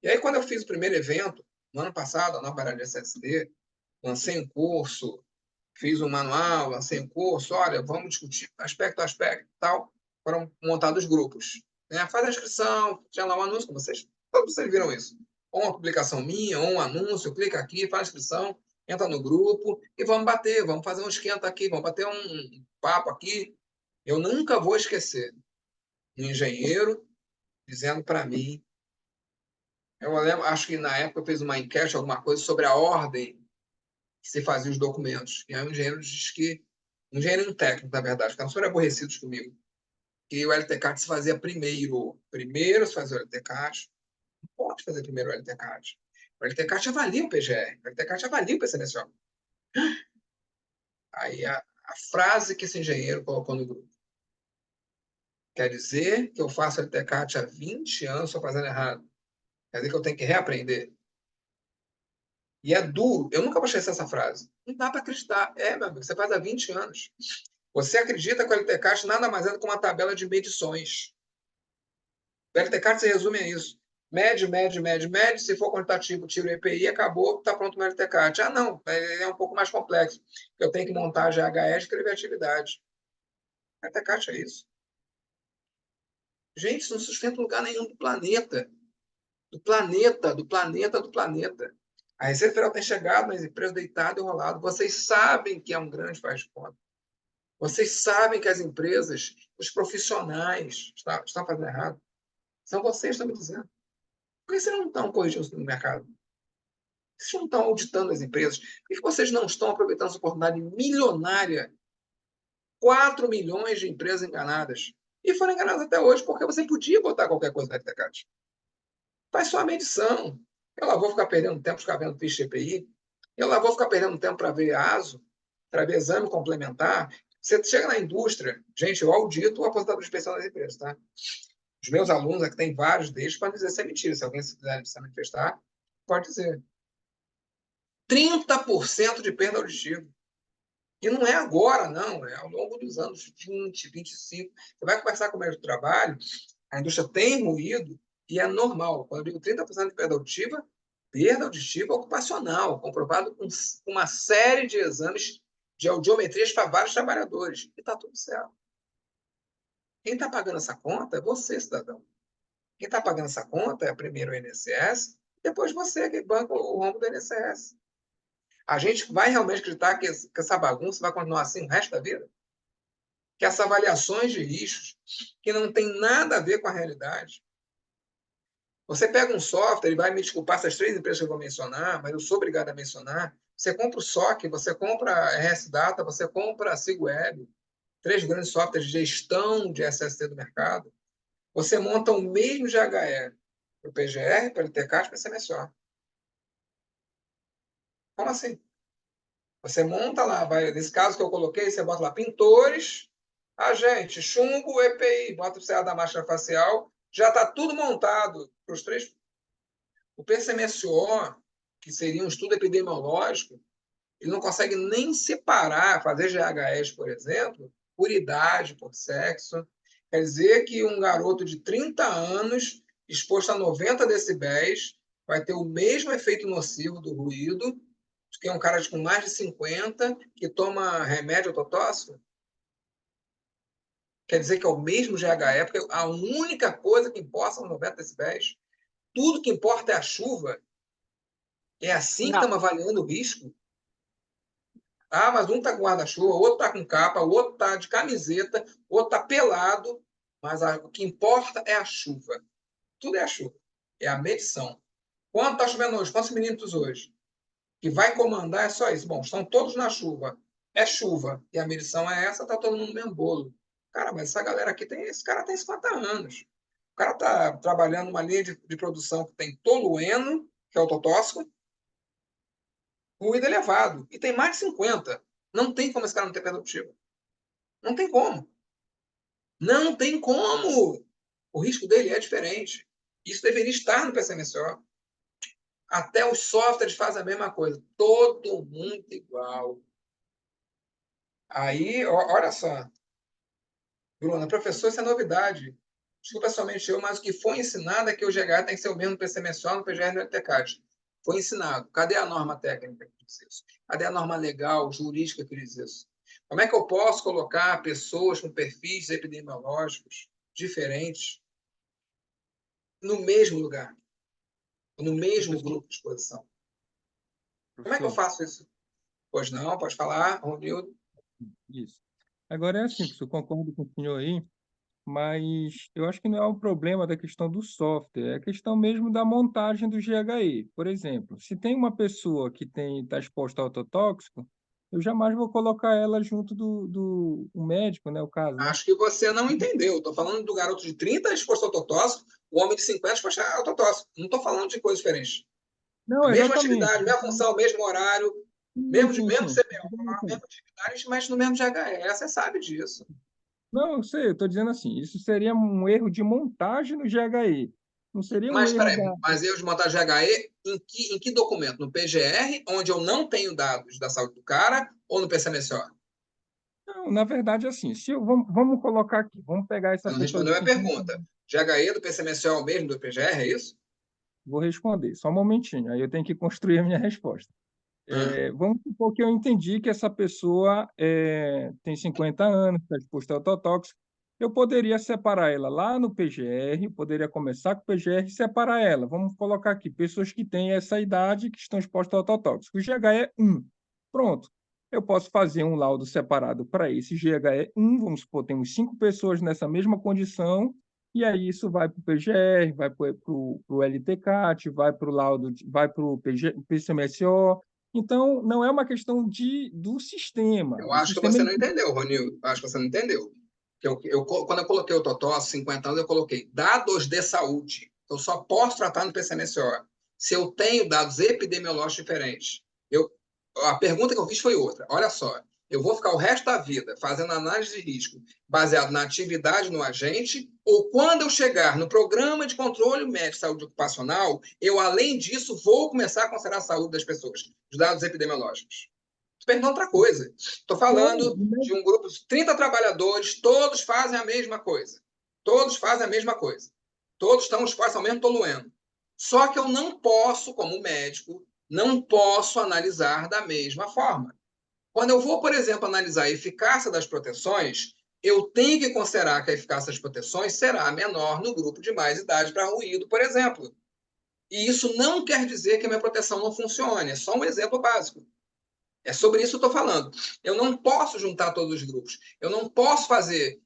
E aí, quando eu fiz o primeiro evento, no ano passado, a Nova Era de SSD, lancei um curso, fiz um manual, lancei um curso, olha, vamos discutir aspecto a aspecto e tal. Foram montados grupos. Né? Faz a inscrição, tinha lá um anúncio com vocês. Todos vocês viram isso. Ou uma publicação minha, ou um anúncio, clica aqui, faz a inscrição, entra no grupo e vamos bater, vamos fazer um esquenta aqui, vamos bater um papo aqui. Eu nunca vou esquecer um engenheiro dizendo para mim, eu lembro, acho que na época eu fiz uma enquete, alguma coisa sobre a ordem que se fazia os documentos. E aí o engenheiro diz que, um engenheiro técnico, na verdade, ficaram super aborrecidos comigo, que o LTCAT se fazia primeiro. Primeiro se fazia o LTCAT. Não pode fazer primeiro o LTCAT. O LTCAT avalia o PGR. O LTCAT avalia o PCNSO. Aí a frase que esse engenheiro colocou no grupo. Quer dizer que eu faço LTCAT há 20 anos, estou fazendo errado. Quer dizer que eu tenho que reaprender. E é duro. Eu nunca vou esquecer essa frase. Não dá para acreditar. É, meu amigo, você faz há 20 anos. Você acredita que o LTCAT nada mais é do que uma tabela de medições. O LTCAT se resume a isso. Mede, mede, mede, mede. Se for quantitativo, tira o EPI, acabou, está pronto o meu LTCAT. Ah, não, é um pouco mais complexo. Eu tenho que montar a GHE e escrever atividade. O LTCAT é isso. Gente, isso não sustenta lugar nenhum do planeta. Do planeta, do planeta, do planeta. A Receita Federal tem chegado nas empresas deitado e enrolado. Vocês sabem que é um grande faz de conta. Vocês sabem que as empresas, os profissionais, estão fazendo errado. São vocês que estão me dizendo. Por que vocês não estão corrigindo isso no mercado? Vocês não estão auditando as empresas? Por que vocês não estão aproveitando essa oportunidade milionária? 4 milhões de empresas enganadas. E foram enganadas até hoje porque você podia botar qualquer coisa na LTCAT. Faz só a medição. Eu lá vou ficar perdendo tempo ficar vendo ficha EPI. Eu lá vou ficar perdendo tempo para ver ASO, para ver exame complementar. Você chega na indústria, gente, eu audito o aposentadoria especial das empresas, tá? Os meus alunos, aqui tem vários deles, podem dizer se é mentira. Se alguém quiser se manifestar, pode dizer. 30% de perda auditiva. E não é agora, não. É ao longo dos anos 20, 25. Você vai conversar com o médico do trabalho, a indústria tem ruído e é normal. Quando eu digo 30% de perda auditiva, perda auditiva ocupacional, comprovado com uma série de exames de audiometrias para vários trabalhadores. E está tudo certo. Quem está pagando essa conta é você, cidadão. Quem está pagando essa conta é primeiro o INSS, depois você que banca o rombo do INSS. A gente vai realmente acreditar que essa bagunça vai continuar assim o resto da vida? Que essas avaliações de riscos, que não tem nada a ver com a realidade. Você pega um software, ele vai me desculpar essas 3 empresas que eu vou mencionar, mas eu sou obrigado a mencionar. Você compra o SOC, você compra a RS Data, você compra a SigWeb, 3 grandes softwares de gestão de SST do mercado. Você monta o mesmo GHE para o PGR, para o ITCAT, para o CMSO. Como assim? Você monta lá, nesse caso que eu coloquei, você bota lá pintores, agente, chumbo, EPI, bota o CA da máscara facial, já está tudo montado para os 3. O PCMSO, que seria um estudo epidemiológico, ele não consegue nem separar, fazer GHS, por exemplo, por idade, por sexo. Quer dizer que um garoto de 30 anos, exposto a 90 decibéis, vai ter o mesmo efeito nocivo do ruído que um cara com mais de 50 que toma remédio autotóxico? Quer dizer que é o mesmo GHE, porque a única coisa que importa são 90 decibéis. Tudo que importa é a chuva. É assim que Não. estamos avaliando o risco? Ah, mas um está com guarda-chuva, o outro está com capa, o outro está de camiseta, o outro está pelado, mas o que importa é a chuva. Tudo é a chuva. É a medição. Quanto está chovendo hoje? Quantos milímetros hoje? Que vai comandar é só isso. Bom, estão todos na chuva. É chuva. E a medição é essa, está todo mundo no mesmo bolo. Cara, mas essa galera aqui esse cara tem 50 anos. O cara está trabalhando numa linha de produção que tem tolueno, que é o autotóxico, ruído elevado. E tem mais de 50. Não tem como esse cara não ter perda auditiva. Não tem como. Não tem como. O risco dele é diferente. Isso deveria estar no PCMSO. Até os softwares fazem a mesma coisa. Todo mundo igual. Aí, olha só. Bruna, professor, isso é novidade. Desculpa somente eu, mas o que foi ensinado é que o GH tem que ser o mesmo no PCMSO, no PGR e no LTCAT. Foi ensinado. Cadê a norma técnica que diz isso? Cadê a norma legal, jurídica que diz isso? Como é que eu posso colocar pessoas com perfis epidemiológicos diferentes no mesmo lugar? No mesmo grupo de exposição? Como é que eu faço isso? Pois não, pode falar, Romildo. Isso. Agora é assim, professor, concordo com o senhor aí, mas eu acho que não é o problema da questão do software, é a questão mesmo da montagem do GHI. Por exemplo, se tem uma pessoa que está exposta ao autotóxico, eu jamais vou colocar ela junto do médico, né, o caso, né? Acho que você não entendeu. Estou falando do garoto de 30 exposto ao autotóxico, o homem de 50 exposto ao autotóxico. Não estou falando de coisas diferentes. Não, A mesma exatamente. atividade, mesma função, mesmo horário, Sim, mesmo sim. CPO, mesma atividade, mas no mesmo GHE. Você sabe disso. Não, eu sei, eu estou dizendo assim, isso seria um erro de montagem no GHI. Não seria um Mas, erro peraí, da... mas erro de montagem GHE em que documento? No PGR, onde eu não tenho dados da saúde do cara, ou no PCMSO? Não, na verdade, assim, vamos colocar aqui, vamos pegar essa Você não pessoa respondeu de a minha 50. pergunta. GHE do PCMSO é o mesmo do PGR, é isso? Vou responder, só um momentinho, aí eu tenho que construir a minha resposta. Ah, Vamos supor que eu entendi que essa pessoa tem 50 anos, está exposta ao autotóxico. Eu poderia separar ela lá no PGR, poderia começar com o PGR e separar ela. Vamos colocar aqui, pessoas que têm essa idade que estão expostas ao autotóxico. O GHE é 1. Pronto. Eu posso fazer um laudo separado para esse GHE 1, vamos supor, temos 5 pessoas nessa mesma condição, e aí isso vai para o PGR, vai para o LTCAT, vai para o laudo, vai para o PCMSO. Então, não é uma questão do sistema. eu O acho que sistema você ele... não entendeu, Ronildo. Acho que você não entendeu. Quando eu coloquei o Totó, 50 anos, eu coloquei dados de saúde. Eu só posso tratar no PCMSO se eu tenho dados epidemiológicos diferentes. A pergunta que eu fiz foi outra. Olha só, eu vou ficar o resto da vida fazendo análise de risco baseado na atividade no agente, ou quando eu chegar no programa de controle médico de saúde ocupacional, eu, além disso, vou começar a considerar a saúde das pessoas, os dados epidemiológicos. Estou perguntando outra coisa. Estou falando de um grupo de 30 trabalhadores, todos fazem a mesma coisa. Todos fazem a mesma coisa. Todos estão expostos ao mesmo tolueno. Só que eu não posso, como médico, não posso analisar da mesma forma. Quando eu vou, por exemplo, analisar a eficácia das proteções, eu tenho que considerar que a eficácia das proteções será menor no grupo de mais idade para ruído, por exemplo. E isso não quer dizer que a minha proteção não funcione, é só um exemplo básico. É sobre isso que eu estou falando. Eu não posso juntar todos os grupos. Eu não posso fazer,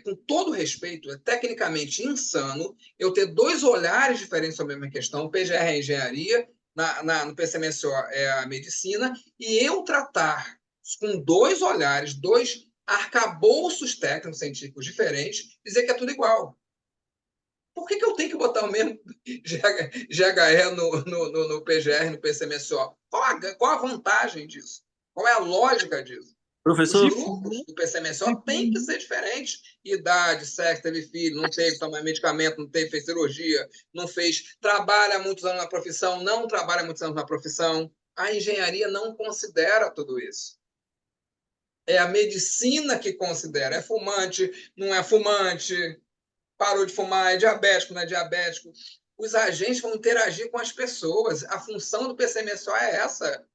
com todo respeito, é tecnicamente insano eu ter dois olhares diferentes sobre a mesma questão. O PGR é a engenharia, no PCMSO é a medicina, e eu tratar com dois olhares, dois arcabouços técnicos científicos diferentes, dizer que é tudo igual. Por que eu tenho que botar o mesmo GHE no PGR, no PCMSO? Qual a vantagem disso? Qual é a lógica disso? Professor, Os grupos do PCMSO têm que ser diferentes. Idade, sexo, teve filho, não teve, toma medicamento, não teve, fez cirurgia, não fez, trabalha há muitos anos na profissão, não trabalha há muitos anos na profissão. A engenharia não considera tudo isso. É a medicina que considera. É fumante, não é fumante, parou de fumar, é diabético, não é diabético. Os agentes vão interagir com as pessoas. A função do PCMSO é essa.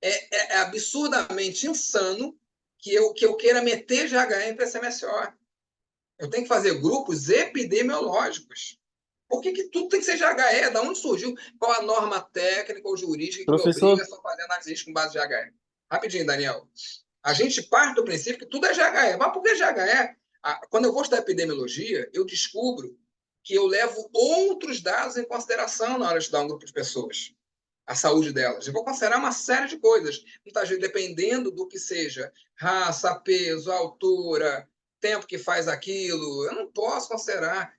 É absurdamente insano que eu queira meter GHE em PCMSO. Eu tenho que fazer grupos epidemiológicos. Por que tudo tem que ser GHE? Da onde surgiu? Qual a norma técnica ou jurídica que me professor, obriga a fazer análise de risco com base de GHE? Rapidinho, Daniel. A gente parte do princípio que tudo é GHE. Mas por que GHE? Quando eu vou estudar epidemiologia, eu descubro que eu levo outros dados em consideração na hora de estudar um grupo de pessoas, a saúde delas. Eu vou considerar uma série de coisas, muitas vezes dependendo do que seja, raça, peso, altura, tempo que faz aquilo. Eu não posso considerar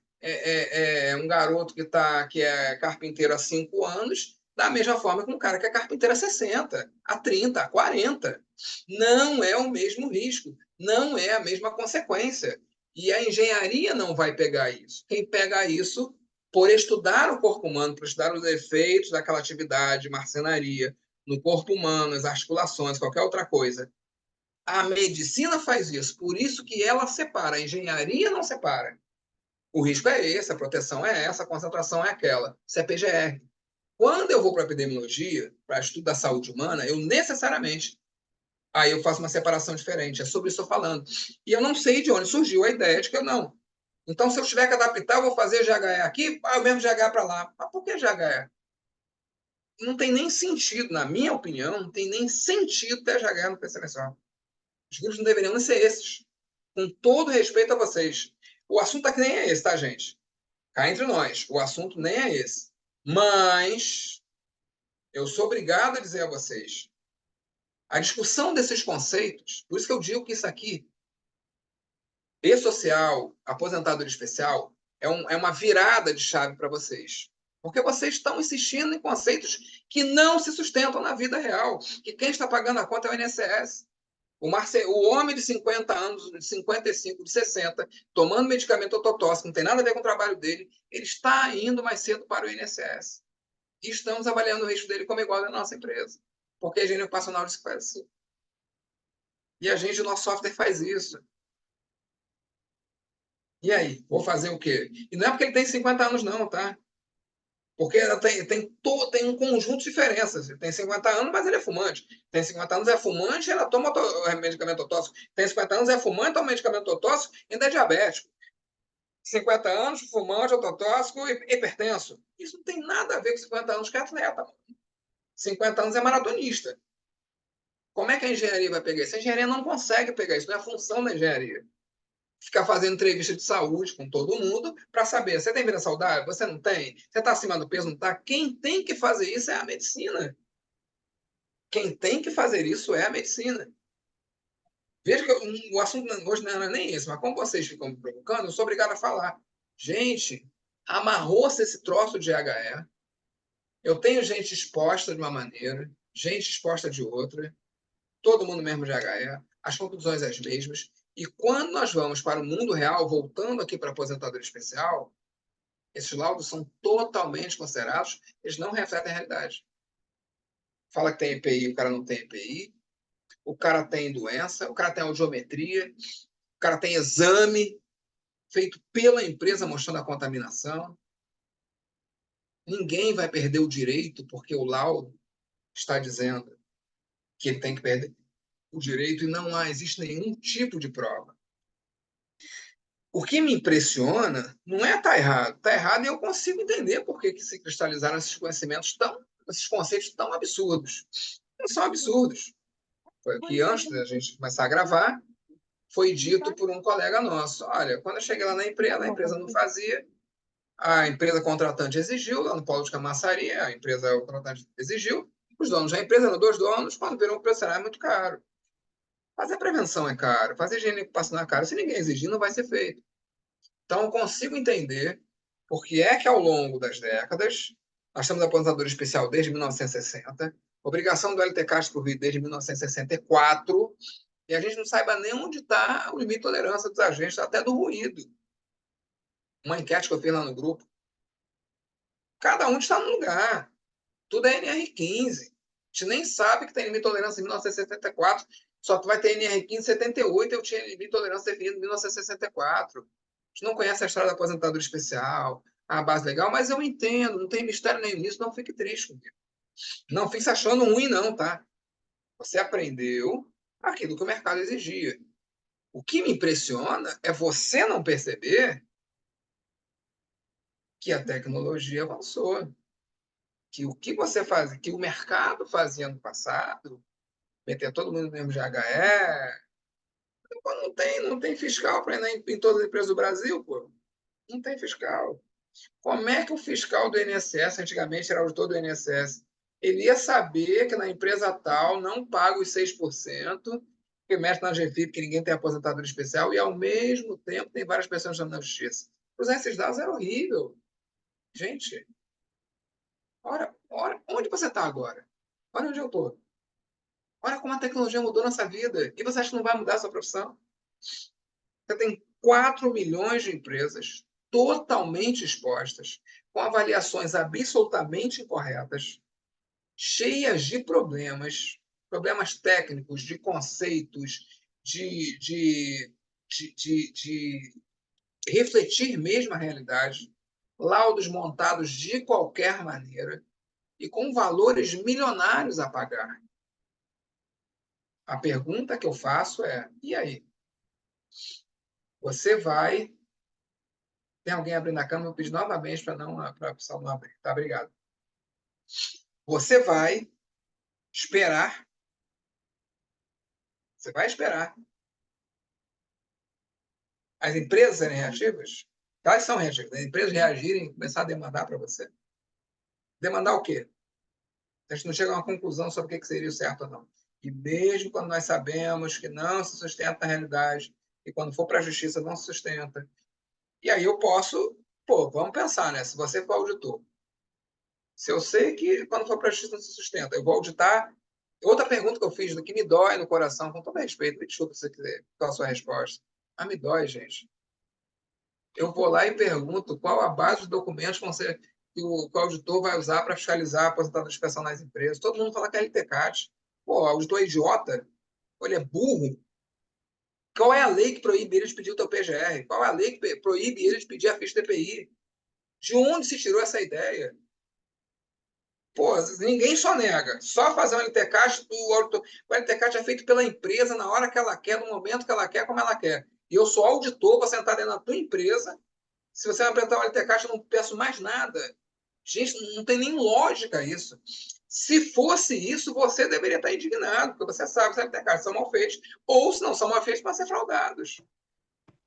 um garoto que é carpinteiro há 5 anos da mesma forma que um cara que é carpinteiro há 60, há 30, há 40. Não é o mesmo risco, não é a mesma consequência. E a engenharia não vai pegar isso. Quem pega isso, por estudar o corpo humano, por estudar os efeitos daquela atividade, marcenaria, no corpo humano, as articulações, qualquer outra coisa. A medicina faz isso, por isso que ela separa. A engenharia não separa. O risco é esse, a proteção é essa, a concentração é aquela. Isso é PGR. Quando eu vou para a epidemiologia, para estudo da saúde humana, eu necessariamente aí eu faço uma separação diferente. É sobre isso que eu estou falando. E eu não sei de onde surgiu a ideia de que eu não. Então, se eu tiver que adaptar, eu vou fazer GHE aqui, o mesmo GHE para lá. Mas por que GHE? Não tem nem sentido, na minha opinião, não tem nem sentido ter GHE no PCMSO. Os grupos não deveriam nem ser esses. Com todo respeito a vocês. O assunto aqui nem é esse, tá, gente? Cá entre nós, o assunto nem é esse. Mas eu sou obrigado a dizer a vocês, a discussão desses conceitos, por isso que eu digo que isso aqui, E-social, aposentadoria especial, é uma virada de chave para vocês. Porque vocês estão insistindo em conceitos que não se sustentam na vida real, que quem está pagando a conta é o INSS. O homem de 50 anos, de 55, de 60, tomando medicamento ototóxico, não tem nada a ver com o trabalho dele, ele está indo mais cedo para o INSS. E estamos avaliando o risco dele como igual da nossa empresa. Porque a higiene ocupacional diz que faz assim. E a gente, o nosso software, faz isso. E aí? Vou fazer o quê? E não é porque ele tem 50 anos, não, tá? Porque tem um conjunto de diferenças. Ele tem 50 anos, mas ele é fumante. Tem 50 anos, é fumante, ela toma medicamento tóxico. Tem 50 anos, é fumante, toma medicamento tóxico, ainda é diabético. 50 anos, fumante, ototóxico, hipertenso. Isso não tem nada a ver com 50 anos que é atleta. 50 anos é maratonista. Como é que a engenharia vai pegar isso? A engenharia não consegue pegar isso, não é a função da engenharia. Ficar fazendo entrevista de saúde com todo mundo para saber, você tem vida saudável? Você não tem? Você está acima do peso? Não está? Quem tem que fazer isso é a medicina. Quem tem que fazer isso é a medicina. Veja que o assunto hoje não é nem esse, mas como vocês ficam me provocando, eu sou obrigado a falar. Gente, amarrou-se esse troço de HE. Eu tenho gente exposta de uma maneira, gente exposta de outra, todo mundo mesmo de HE, as conclusões as mesmas. E quando nós vamos para o mundo real, voltando aqui para a aposentadoria especial, esses laudos são totalmente considerados, eles não refletem a realidade. Fala que tem EPI, o cara não tem EPI, o cara tem doença, o cara tem audiometria, o cara tem exame feito pela empresa mostrando a contaminação. Ninguém vai perder o direito porque o laudo está dizendo que ele tem que perder o direito e não existe nenhum tipo de prova. O que me impressiona não é estar errado. Está errado e eu consigo entender por que se cristalizaram esses conceitos tão absurdos. Não são absurdos. Foi que antes da gente começar a gravar, foi dito por um colega nosso. Olha, quando eu cheguei lá na empresa não fazia, a empresa contratante exigiu, lá no Polo de Camaçari, a empresa contratante exigiu, os donos da empresa, eram 2 donos, quando viram que o preço era muito caro. Fazer prevenção é caro, fazer higiene ocupacional é caro. Se ninguém exigir, não vai ser feito. Então, eu consigo entender por que é que, ao longo das décadas, nós temos a aposentadoria especial desde 1960, obrigação do LTCAT para o Rio desde 1964, e a gente não saiba nem onde está o limite de tolerância dos agentes, até do ruído. Uma enquete que eu fiz lá no grupo. Cada um está no lugar. Tudo é NR15. A gente nem sabe que tem limite de tolerância em 1974, só vai ter NR15 em 78, eu tinha limite de tolerância definido em 1964. A gente não conhece a história da aposentadoria especial, a base legal, mas eu entendo, não tem mistério nenhum nisso, não fique triste comigo. Não fique se achando ruim, não, tá? Você aprendeu aquilo que o mercado exigia. O que me impressiona é você não perceber que a tecnologia avançou. Que o que você faz, que o mercado fazia no passado, meter todo mundo no mesmo GHE, não tem fiscal para ir em todas as empresas do Brasil, pô. Não tem fiscal. Como é que o fiscal do INSS, antigamente era o auditor do INSS, ele ia saber que na empresa tal não paga os 6%, que mexe na GFIP, que ninguém tem aposentadoria especial, e ao mesmo tempo tem várias pessoas na justiça. Usar esses dados era horrível. Gente, olha onde você está agora? Olha onde eu estou. Olha como a tecnologia mudou nossa vida. E você acha que não vai mudar a sua profissão? Você tem 4 milhões de empresas totalmente expostas, com avaliações absolutamente incorretas, cheias de problemas técnicos, de conceitos, de refletir mesmo a realidade, laudos montados de qualquer maneira e com valores milionários a pagar. A pergunta que eu faço é, e aí? Você vai... Tem alguém abrindo a câmera? Eu pedi novamente para o pessoal não abrir. Tá, obrigado. Você vai esperar. Você vai esperar as empresas serem reativas? Elas são reativas. As empresas reagirem e começar a demandar para você. Demandar o quê? A gente não chega a uma conclusão sobre o que seria o certo ou não. E mesmo quando nós sabemos que não se sustenta na realidade, e quando for para a justiça não se sustenta, e aí eu posso, vamos pensar, né? Se você for auditor, se eu sei que quando for para a justiça não se sustenta, eu vou auditar. Outra pergunta que eu fiz, que me dói no coração, com todo respeito, me desculpa se você quiser, qual a sua resposta. Me dói, gente. Eu vou lá e pergunto qual a base de documentos que o auditor vai usar para fiscalizar a aposentadoria especial nas empresas. Todo mundo fala que é LTCAT. O auditor é idiota. Ele é burro. Qual é a lei que proíbe ele de pedir o teu PGR? Qual é a lei que proíbe ele de pedir a ficha TPI? De onde se tirou essa ideia? Ninguém só nega. Só fazer um LTCAT, o LTCAT é feito pela empresa na hora que ela quer, no momento que ela quer, como ela quer. E eu sou auditor, vou sentar dentro da tua empresa. Se você vai apresentar o LTCAT, eu não peço mais nada. Gente, não tem nem lógica isso. Se fosse isso, você deveria estar indignado, porque você sabe que os LTCATs são mal feitos, ou se não são mal feitos para ser fraudados.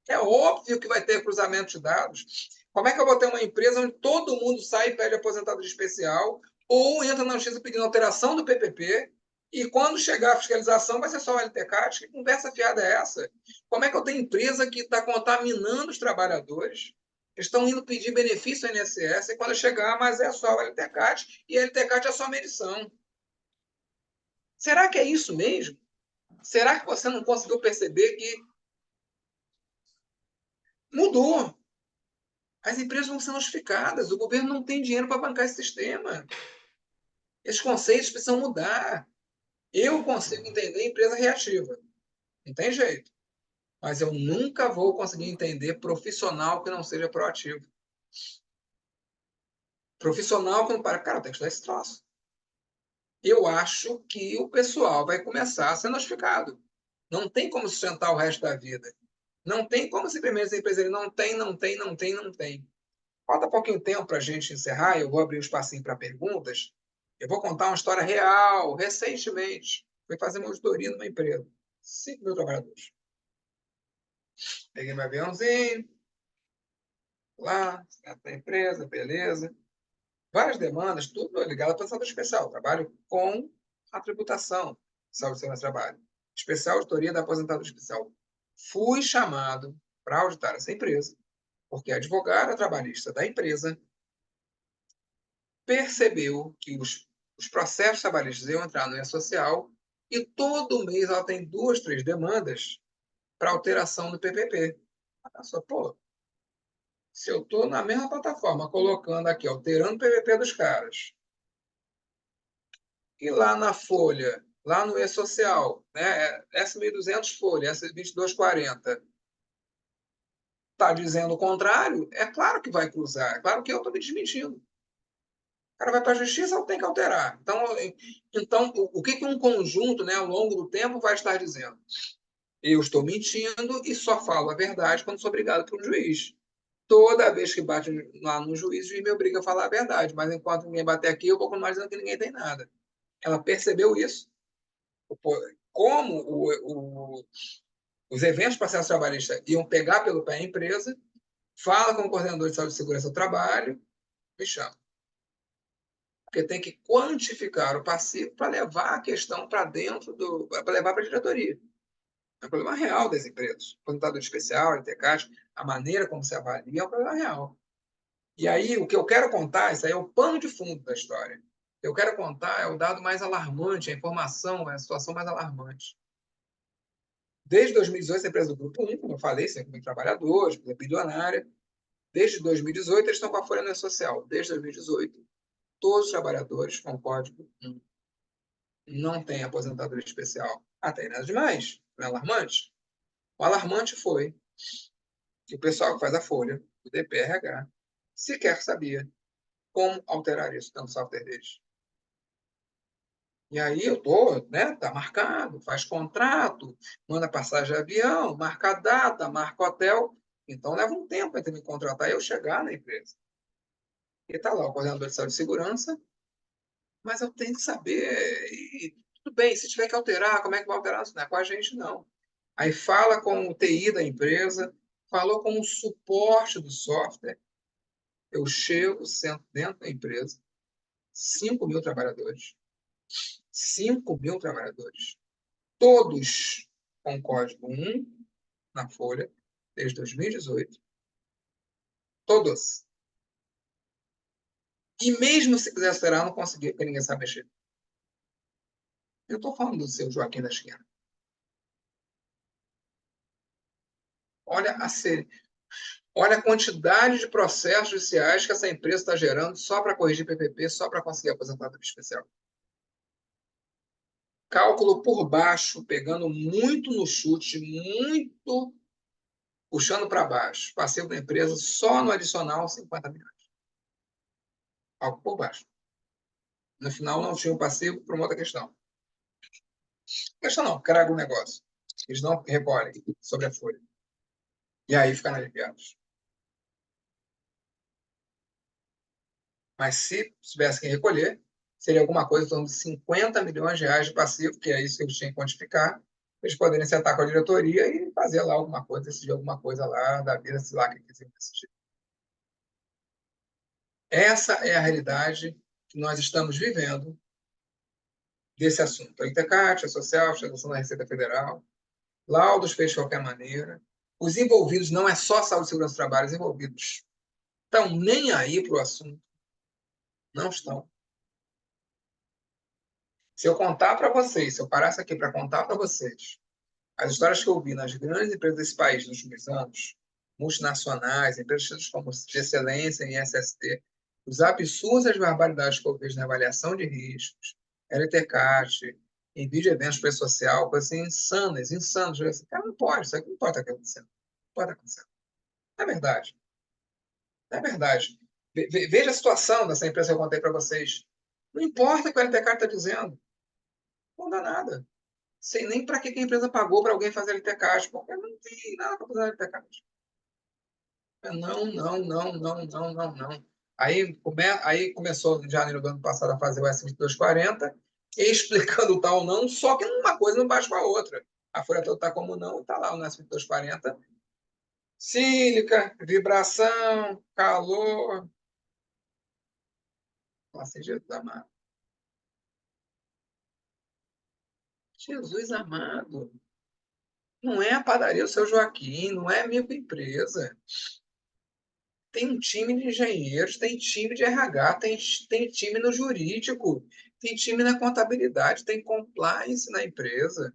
É óbvio que vai ter cruzamento de dados. Como é que eu vou ter uma empresa onde todo mundo sai e pede aposentadoria especial, ou entra na justiça pedindo alteração do PPP, e quando chegar a fiscalização vai ser só o LTCAT? Que conversa fiada é essa? Como é que eu tenho empresa que está contaminando os trabalhadores? Estão indo pedir benefício ao INSS, e quando chegar, mas é só o LTCAT, e o LTCAT é só medição. Será que é isso mesmo? Será que você não conseguiu perceber que mudou? As empresas vão ser notificadas, o governo não tem dinheiro para bancar esse sistema. Esses conceitos precisam mudar. Eu consigo entender empresa reativa. Não tem jeito. Mas eu nunca vou conseguir entender profissional que não seja proativo. Profissional que não para. Cara, tem que estudar esse troço. Eu acho que o pessoal vai começar a ser notificado. Não tem como sustentar o resto da vida. Não tem como simplesmente essa empresa não tem. Falta pouquinho tempo para a gente encerrar. Eu vou abrir um espacinho para perguntas. Eu vou contar uma história real. Recentemente, fui fazer uma auditoria numa empresa. 5 mil trabalhadores. Peguei meu aviãozinho. Lá, na empresa, beleza. Várias demandas, tudo ligado à aposentadoria especial. Trabalho com a tributação, saúde e segurança do trabalho. Especial auditoria da aposentadoria especial. Fui chamado para auditar essa empresa, porque a advogada trabalhista da empresa percebeu que os processos trabalhistas iam entrar no E-Social e todo mês ela tem 2, 3 demandas para alteração do PPP. Ela só, pô, se eu estou na mesma plataforma colocando aqui, alterando o PPP dos caras, e lá na folha, lá no E-Social, né, S1.200 folha, S2240, está dizendo o contrário, é claro que vai cruzar, é claro que eu estou me desmentindo. O cara vai para a justiça, eu tenho que alterar. Então o que um conjunto, né, ao longo do tempo, vai estar dizendo? Eu estou mentindo e só falo a verdade quando sou obrigado por um juiz. Toda vez que bate lá no juiz, o juiz me obriga a falar a verdade. Mas enquanto ninguém bater aqui, eu vou continuar dizendo que ninguém tem nada. Ela percebeu isso. Como os eventos de processo trabalhista iam pegar pelo pé a empresa, fala com o coordenador de saúde e segurança do trabalho, me chama. Porque tem que quantificar o passivo para levar a questão para dentro para levar para a diretoria. É um problema real das empresas. Aposentador especial, ITCAT, a maneira como se avalia é um problema real. E aí, o que eu quero contar, isso aí é o pano de fundo da história. O que eu quero contar é o dado mais alarmante, a informação, a situação mais alarmante. Desde 2018, essa empresa do Grupo 1, como eu falei, 5 mil trabalhadores, é bilionária. Desde 2018, eles estão com a folha no social. Desde 2018, todos os trabalhadores com código 1 não têm aposentadoria especial. Até nada demais. Não é alarmante? O alarmante foi que o pessoal que faz a folha, o DPRH, sequer sabia como alterar isso no software deles. E aí eu tô, né? Tá marcado, faz contrato, manda passagem de avião, marca a data, marca hotel. Então leva um tempo entre me contratar e eu chegar na empresa. E tá lá o coordenador de saúde e segurança, mas eu tenho que saber. E tudo bem, se tiver que alterar, como é que vai alterar? Não é com a gente, não. Aí fala com o TI da empresa, falou com o suporte do software. Eu chego, sento dentro da empresa, 5 mil trabalhadores. 5 mil trabalhadores. Todos com código 1 na folha, desde 2018. Todos. E mesmo se quiser acelerar, não conseguia, porque ninguém sabe mexer. Eu estou falando do seu Joaquim da Esquina. Olha a quantidade de processos judiciais que essa empresa está gerando só para corrigir PPP, só para conseguir aposentadoria especial. Cálculo por baixo, pegando muito no chute, muito puxando para baixo. Passivo da empresa só no adicional 50 milhões. Cálculo por baixo. No final não tinha um passivo por uma outra questão. Questão não, carrega o negócio. Eles não recolhem sobre a folha. E aí ficam aliviados. Mas se tivesse que recolher, seria alguma coisa em torno de 50 milhões de reais de passivo, que é isso que eles tinham que quantificar, eles poderem sentar com a diretoria e fazer lá alguma coisa, decidir alguma coisa lá da vida, sei lá, que eles iam decidir. Essa é a realidade que nós estamos vivendo desse assunto. A ITCAT, a Social, a Administração da Receita Federal, laudos feitos de qualquer maneira. Os envolvidos, não é só saúde e segurança do trabalho, os envolvidos estão nem aí para o assunto. Não estão. Se eu contar para vocês, se eu parasse aqui para contar para vocês as histórias que eu vi nas grandes empresas desse país nos últimos anos, multinacionais, empresas como de excelência em SST, os absurdos e as barbaridades que eu vejo na avaliação de riscos, LTCAT, envio de eventos para social, coisas assim, insanas. Eu assim, cara, não pode, isso aqui não pode estar acontecendo. Não pode estar acontecendo. Não é verdade. Não é verdade. Veja a situação dessa empresa que eu contei para vocês. Não importa o que o LTCAT está dizendo. Não dá nada. Sei nem para que a empresa pagou para alguém fazer LTCAT, porque não tem nada para fazer LTCAT. Não, não, não, não, não, não, não. Aí começou, em janeiro do ano passado, a fazer o S2240, explicando o tal não, só que uma coisa não bate com a outra. A folha toda está como não, e está lá o S2240. Sílica, vibração, calor. Nossa, Jesus amado. Jesus amado. Não é a padaria do seu Joaquim, não é a microempresa. Tem um time de engenheiros, tem time de RH, tem time no jurídico, tem time na contabilidade, tem compliance na empresa,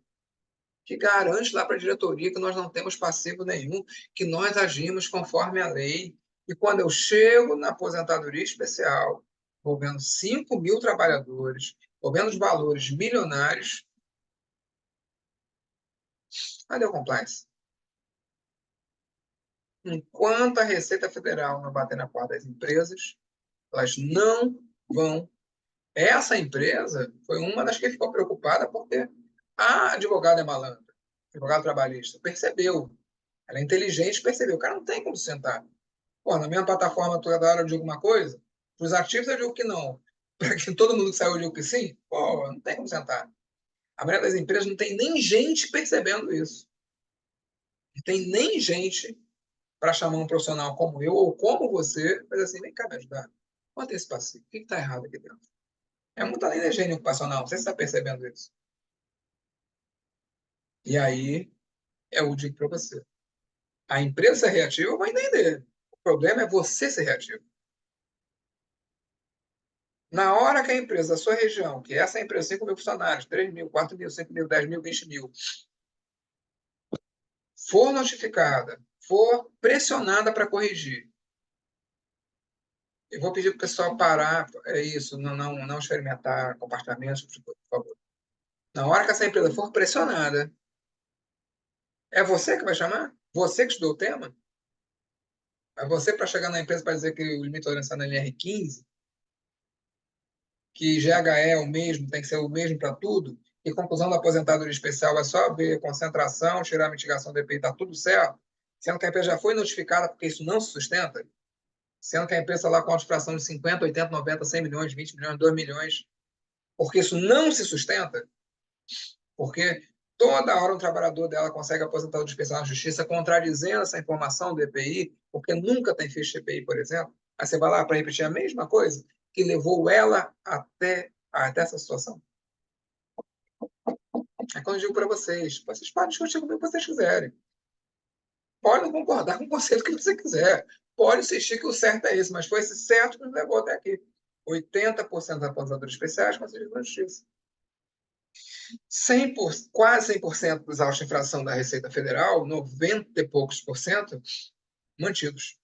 que garante lá para a diretoria que nós não temos passivo nenhum, que nós agimos conforme a lei. E quando eu chego na aposentadoria especial, envolvendo 5 mil trabalhadores, envolvendo os valores milionários, cadê o compliance? Enquanto a Receita Federal não bater na porta das empresas, elas não vão. Essa empresa foi uma das que ficou preocupada porque a advogada é malandra, advogado trabalhista, percebeu. Ela é inteligente, percebeu. O cara não tem como sentar. Pô, na mesma plataforma toda hora eu digo uma coisa, para os ativos eu digo que não. Para que todo mundo que saiu eu digo que sim, pô, não tem como sentar. A maioria das empresas não tem nem gente percebendo isso. Não tem nem gente para chamar um profissional como eu ou como você, mas assim, vem cá me ajudar. Quanto é esse passivo? O que está errado aqui dentro? É muito além da higiene ocupacional. Não sei se você está percebendo isso. E aí, eu digo para você. A empresa ser reativa, eu vou entender. O problema é você ser reativo. Na hora que a empresa da sua região, que essa empresa, 5 mil funcionários, 3 mil, 4 mil, 5 mil, 10 mil, 20 mil, for notificada, for pressionada para corrigir, eu vou pedir para o pessoal parar, é isso, não experimentar compartilhamentos, por favor. Na hora que essa empresa for pressionada, é você que vai chamar? Você que estudou o tema? É você para chegar na empresa para dizer que o limite de tolerância está na LR15? Que GHE é o mesmo, tem que ser o mesmo para tudo? E conclusão da aposentadoria especial é só ver concentração, tirar a mitigação do EPI, está tudo certo? Sendo que a empresa já foi notificada porque isso não se sustenta? Sendo que a empresa lá com a fração de 50, 80, 90, 100 milhões, 20 milhões, 2 milhões, porque isso não se sustenta? Porque toda hora um trabalhador dela consegue aposentadoria especial na justiça contradizendo essa informação do EPI, porque nunca tem ficha de EPI, por exemplo. Aí você vai lá para repetir a mesma coisa que levou ela até essa situação. É quando eu digo para vocês podem discutir comigo o que vocês quiserem. Podem concordar com o conceito que você quiser. Pode insistir que o certo é esse, mas foi esse certo que nos levou até aqui. 80% das aposentadorias especiais conseguiram na justiça. Quase 100% dos autos de infração da Receita Federal, 90 e poucos por cento, mantidos.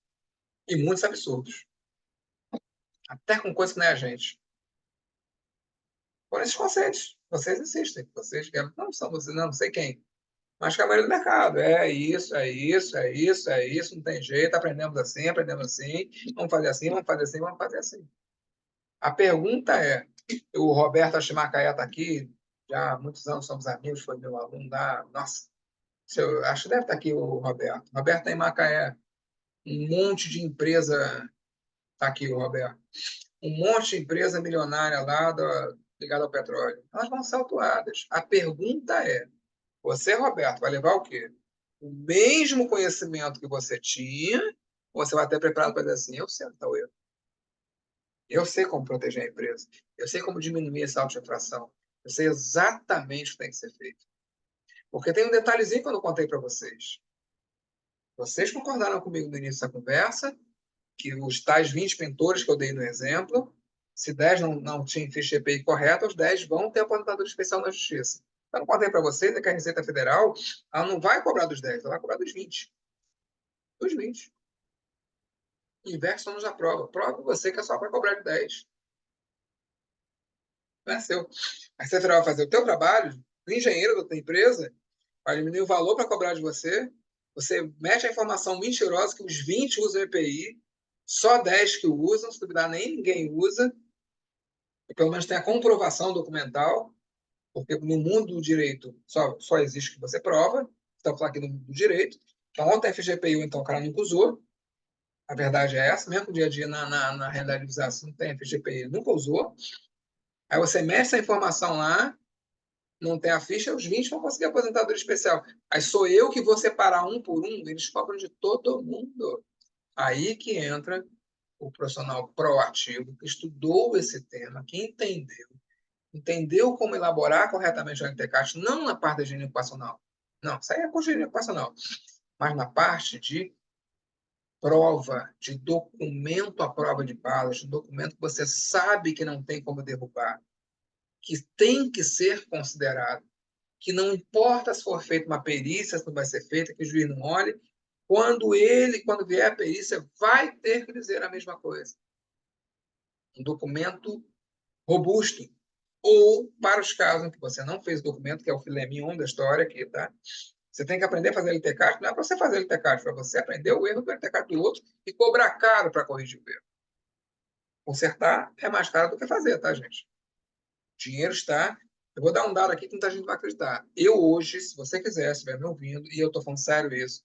E muitos absurdos. Até com coisa que não é a gente. Por esses conceitos. Vocês insistem. Vocês não são vocês, não sei quem. Mas que a maioria do mercado. É isso, é isso, é isso, é isso, não tem jeito, aprendemos assim, vamos fazer assim, vamos fazer assim, vamos fazer assim. A pergunta é, o Roberto Achimacaia está aqui, já há muitos anos somos amigos, foi meu aluno da... Nossa, acho que deve estar aqui o Roberto. O Roberto está em Macaé. Um monte de empresa... Está aqui o Roberto. Um monte de empresa milionária lá ligada ao petróleo. Elas vão ser autuadas. A pergunta é, você, Roberto, vai levar o quê? O mesmo conhecimento que você tinha, ou você vai ter preparado para dizer assim, eu sei onde está o erro. Eu sei como proteger a empresa. Eu sei como diminuir essa auto-infração. Eu sei exatamente o que tem que ser feito. Porque tem um detalhezinho que eu não contei para vocês. Vocês concordaram comigo no início da conversa que os tais 20 pintores que eu dei no exemplo, se 10 não tinham ficha EPI correta, os 10 vão ter aposentadoria especial na justiça. Eu não contei para vocês que a Receita Federal ela não vai cobrar dos 10, ela vai cobrar dos 20. Dos 20. Inverte nos da prova. Prove você que é só para cobrar de 10. Não é seu. A Receita Federal vai fazer o teu trabalho, o engenheiro da tua empresa, vai diminuir o valor para cobrar de você. Você mete a informação mentirosa que os 20 usam EPI. Só 10 que o usam, se duvidar, nem ninguém usa. Pelo menos tem a comprovação documental, porque no mundo do direito só existe que você prova. Então, falar aqui no mundo do direito. Então, ou tem FGPI, então o cara nunca usou. A verdade é essa, mesmo no dia a dia, na realidade, se não tem FGPI, ele nunca usou. Aí você mexe essa informação lá, não tem a ficha, os 20 vão conseguir aposentadoria especial. Aí sou eu que vou separar um por um, eles cobram de todo mundo. Aí que entra o profissional proativo, que estudou esse tema, que entendeu como elaborar corretamente o LTCAT, não na parte da higiene ocupacional. Não, isso aí é com higiene ocupacional. Mas na parte de prova, de documento à prova de balas, de documento que você sabe que não tem como derrubar, que tem que ser considerado, que não importa se for feita uma perícia, se não vai ser feita, que o juiz não olhe, quando vier a perícia, vai ter que dizer a mesma coisa. Um documento robusto. Ou, para os casos em que você não fez o documento, que é o filé mignon da história aqui, tá? Você tem que aprender a fazer LTCAT, não é para você fazer LTCAT, é para você aprender o erro do LTCAT do outro e cobrar caro para corrigir o erro. Consertar é mais caro do que fazer, tá, gente? O dinheiro está... Eu vou dar um dado aqui que muita gente vai acreditar. Eu hoje, se você quiser, se estiver me ouvindo, e eu estou falando sério isso,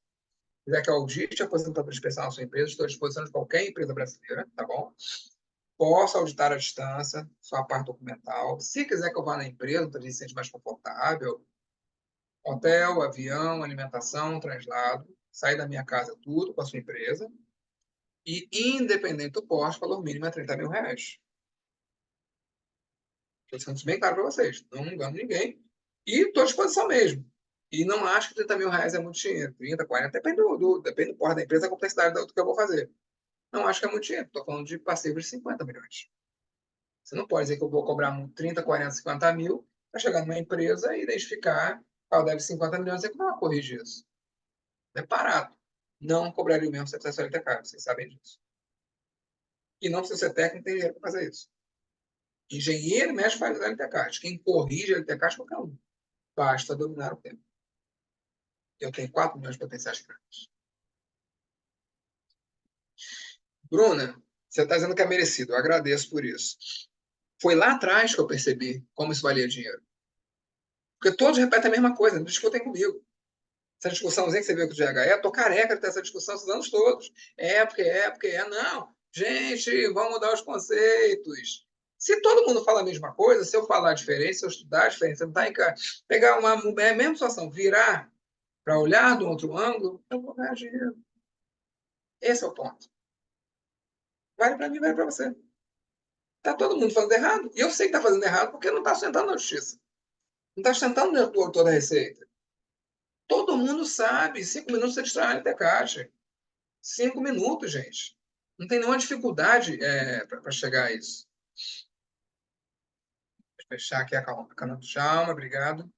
quiser que eu audite a aposentadoria especial na sua empresa, estou à disposição de qualquer empresa brasileira, tá bom? Posso auditar à distância, só a parte documental. Se quiser que eu vá na empresa, para a gente se sente mais confortável, hotel, avião, alimentação, translado, sair da minha casa, tudo com a sua empresa. E, independente do porte, o valor mínimo é R$30.000. Estou sendo bem claro para vocês. Não engano ninguém. E estou à disposição mesmo. E não acho que R$30.000 é muito dinheiro. 30, 40, depende do porte da empresa, da complexidade do que eu vou fazer. Não acho que é muito dinheiro. Estou falando de passivos de 50 milhões. Você não pode dizer que eu vou cobrar 30, 40, 50 mil para chegar numa empresa e identificar qual deve 50 milhões e não corrigir isso. É parado. Não cobraria o mesmo se você fizesse LTCAT, vocês sabem disso. E não precisa ser técnico, tem dinheiro para fazer isso. Engenheiro mexe para fazer LTCAT. Quem corrige LTCAT é qualquer um. Basta dominar o tema. Eu tenho 4 milhões de potenciais craques. Bruna, você está dizendo que é merecido. Eu agradeço por isso. Foi lá atrás que eu percebi como isso valia dinheiro. Porque todos repetem a mesma coisa, não discutem comigo. Essa discussãozinha que você viu com o GHE, eu tô careca de ter essa discussão esses anos todos. Porque não. Gente, vamos mudar os conceitos. Se todo mundo fala a mesma coisa, se eu falar diferente, se eu estudar diferente, se eu pegar uma mesma situação, virar para olhar de um outro ângulo, eu vou ganhar dinheiro. Esse é o ponto. Vale para mim, vale para você. Está todo mundo fazendo errado. E eu sei que está fazendo errado porque não está sentando na justiça. Não está sentando dentro do autor da receita. Todo mundo sabe. 5 minutos você destrói a LTCAT. 5 minutos, gente. Não tem nenhuma dificuldade para chegar a isso. Vou fechar aqui a canal do Chalma. Obrigado.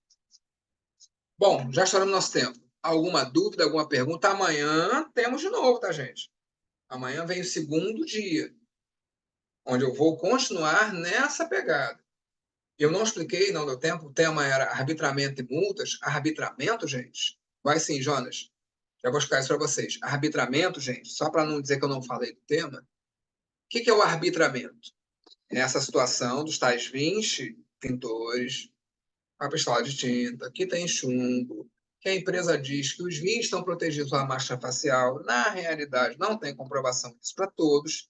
Bom, já estouramos nosso tempo. Alguma dúvida, alguma pergunta? Amanhã temos de novo, tá, gente? Amanhã vem o segundo dia, onde eu vou continuar nessa pegada. Eu não expliquei, não deu tempo. O tema era arbitramento e multas. Arbitramento, gente? Vai sim, Jonas. Já vou explicar isso para vocês. Arbitramento, gente, só para não dizer que eu não falei do tema, o que é o arbitramento? É essa situação dos tais 20 pintores, a pistola de tinta, que tem chumbo, que a empresa diz que os 20 estão protegidos pela marcha facial. Na realidade, não tem comprovação disso para todos.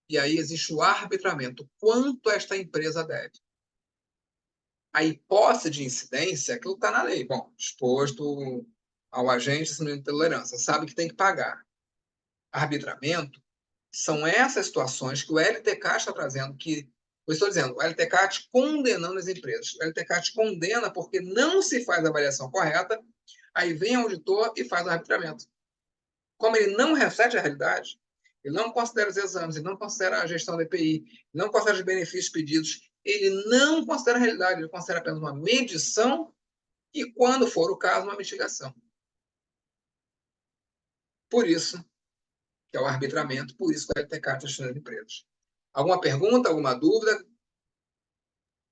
E aí existe o arbitramento. Quanto esta empresa deve? A hipótese de incidência, aquilo está na lei. Bom, exposto ao agente de intolerância, sabe que tem que pagar. Arbitramento são essas situações que o LTCAT está trazendo, que eu estou dizendo, o LTCAT condenando as empresas. O LTCAT condena porque não se faz a avaliação correta, aí vem o auditor e faz o arbitramento. Como ele não reflete a realidade, ele não considera os exames, ele não considera a gestão da EPI, ele não considera os benefícios pedidos, ele não considera a realidade, ele considera apenas uma medição e, quando for o caso, uma mitigação. Por isso que é o arbitramento, por isso que o LTCAT está estudando empresas. Alguma pergunta, alguma dúvida?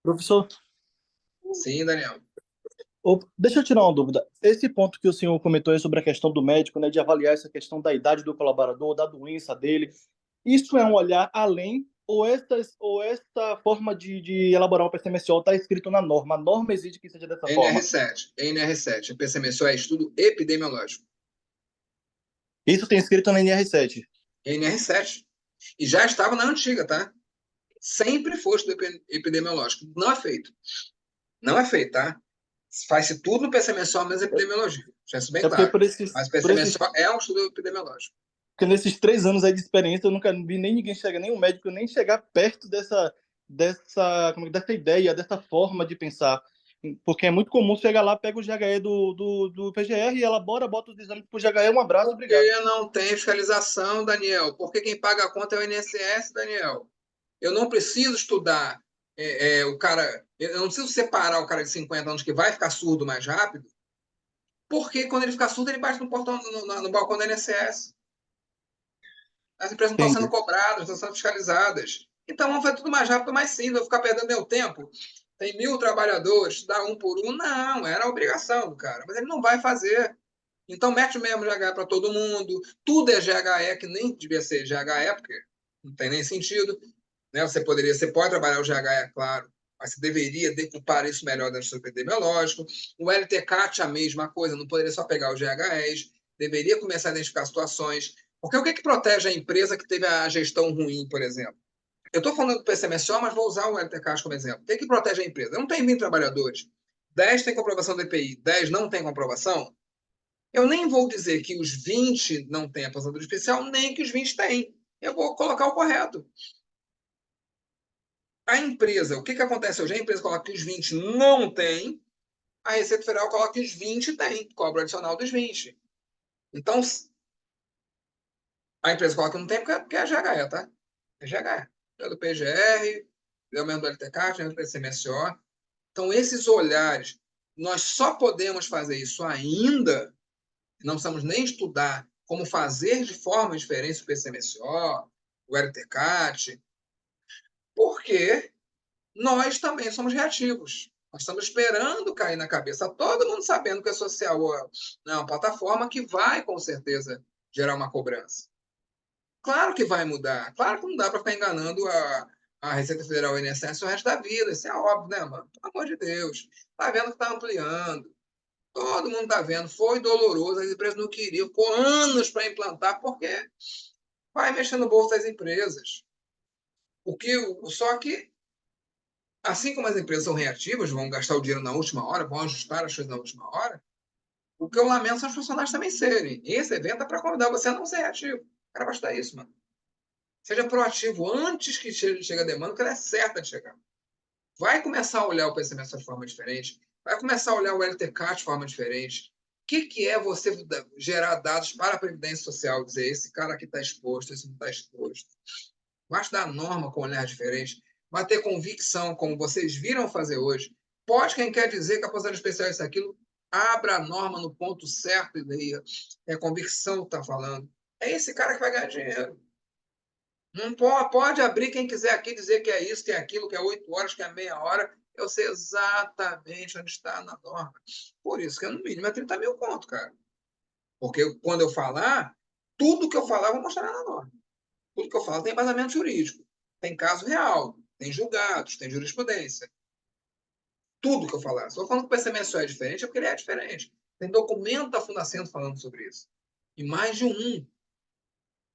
Professor, Sim, Daniel. deixa eu tirar uma dúvida. Esse ponto que o senhor comentou aí sobre a questão do médico, né, de avaliar essa questão da idade do colaborador, da doença dele, Isso é um olhar além, ou esta forma de elaborar o PCMSO está escrito na norma? A norma exige que seja dessa forma. NR7. O PCMSO é estudo epidemiológico. Isso tem escrito na NR7. NR7. E já estava na antiga, tá? Sempre foi estudo epidemiológico. Não é feito. Não é feito, tá? Faz-se tudo no PCMSO, menos epidemiologia. Já isso bem É porque claro. Mas o PCMSO é um estudo epidemiológico. Porque nesses 3 anos aí de experiência, eu nunca vi nem ninguém chegar, nem um médico, nem chegar perto dessa ideia, dessa forma de pensar. Porque é muito comum chegar lá, pega o GHE do PGR e elabora, bota os exames pro GHE, um abraço, obrigado. Porque não tem fiscalização, Daniel. Porque quem paga a conta é o INSS, Daniel. Eu não preciso estudar o cara... Eu não preciso separar o cara de 50 anos que vai ficar surdo mais rápido, porque quando ele ficar surdo, ele bate no portão, no balcão do INSS. As empresas não estão sendo cobradas, não estão sendo fiscalizadas. Então, vamos fazer tudo mais rápido, mais simples. Vou ficar perdendo meu tempo. Tem 1.000 trabalhadores, dá um por um. Não, era a obrigação do cara. Mas ele não vai fazer. Então, mete o mesmo GHE para todo mundo. Tudo é GHE, que nem devia ser GHE, porque não tem nem sentido. Né? Você pode trabalhar o GHE, claro, mas você deveria decupar isso melhor dentro do seu epidemiológico. O LTCAT, a mesma coisa, não poderia só pegar os GHEs. Deveria começar a identificar situações. Porque o que protege a empresa que teve a gestão ruim, por exemplo? Eu estou falando do PCMSO, mas vou usar o LTCAT como exemplo. O que protege a empresa? Não tem 20 trabalhadores. 10 têm comprovação do EPI, 10 não têm comprovação. Eu nem vou dizer que os 20 não têm aposentadoria especial, nem que os 20 têm. Eu vou colocar o correto. A empresa, o que acontece hoje? A empresa coloca que os 20 não têm, a Receita Federal coloca que os 20 têm, cobra adicional dos 20. Então, a empresa coloca que não tem porque é GHE, tá? É GHE. É do PGR, é o mesmo do LTCAT, é o do PCMSO. Então, esses olhares, nós só podemos fazer isso ainda, não precisamos nem estudar como fazer de forma diferente o PCMSO, o LTCAT, porque nós também somos reativos. Nós estamos esperando cair na cabeça, todo mundo sabendo que a social é uma plataforma que vai, com certeza, gerar uma cobrança. Claro que vai mudar. Claro que não dá para ficar enganando a Receita Federal e o INSS o resto da vida. Isso é óbvio, né, mano? Pelo amor de Deus. Está vendo que está ampliando. Todo mundo está vendo. Foi doloroso. As empresas não queriam. Ficou anos para implantar, porque vai mexer no bolso das empresas. Só que, assim como as empresas são reativas, vão gastar o dinheiro na última hora, vão ajustar as coisas na última hora, o que eu lamento são os funcionários também serem. Esse evento é para convidar você a não ser reativo. O cara vai estudar isso, mano. Seja proativo antes que chegue a demanda, que ela é certa de chegar. Vai começar a olhar o PCMSO de forma diferente, vai começar a olhar o LTCAT de forma diferente. O que é você gerar dados para a Previdência Social? Dizer, esse cara aqui está exposto, esse não está exposto. Vai estudar a norma com um olhar diferente. Vai ter convicção, como vocês viram fazer hoje. Pode, quem quer dizer que a aposentadoria especial é isso, aquilo, abra a norma no ponto certo e leia. É a convicção que está falando. É esse cara que vai ganhar dinheiro. Não pode abrir quem quiser aqui dizer que é isso, que é aquilo, que é 8 horas, que é meia hora. Eu sei exatamente onde está na norma. Por isso que no mínimo é 30 mil conto, cara. Porque quando eu falar, tudo que eu falar eu vou mostrar na norma. Tudo que eu falo tem embasamento jurídico. Tem caso real, tem julgados, tem jurisprudência. Tudo que eu falar. Se eu falando que o PCMSO é diferente, é porque ele é diferente. Tem documento da Fundacentro falando sobre isso. E mais de um.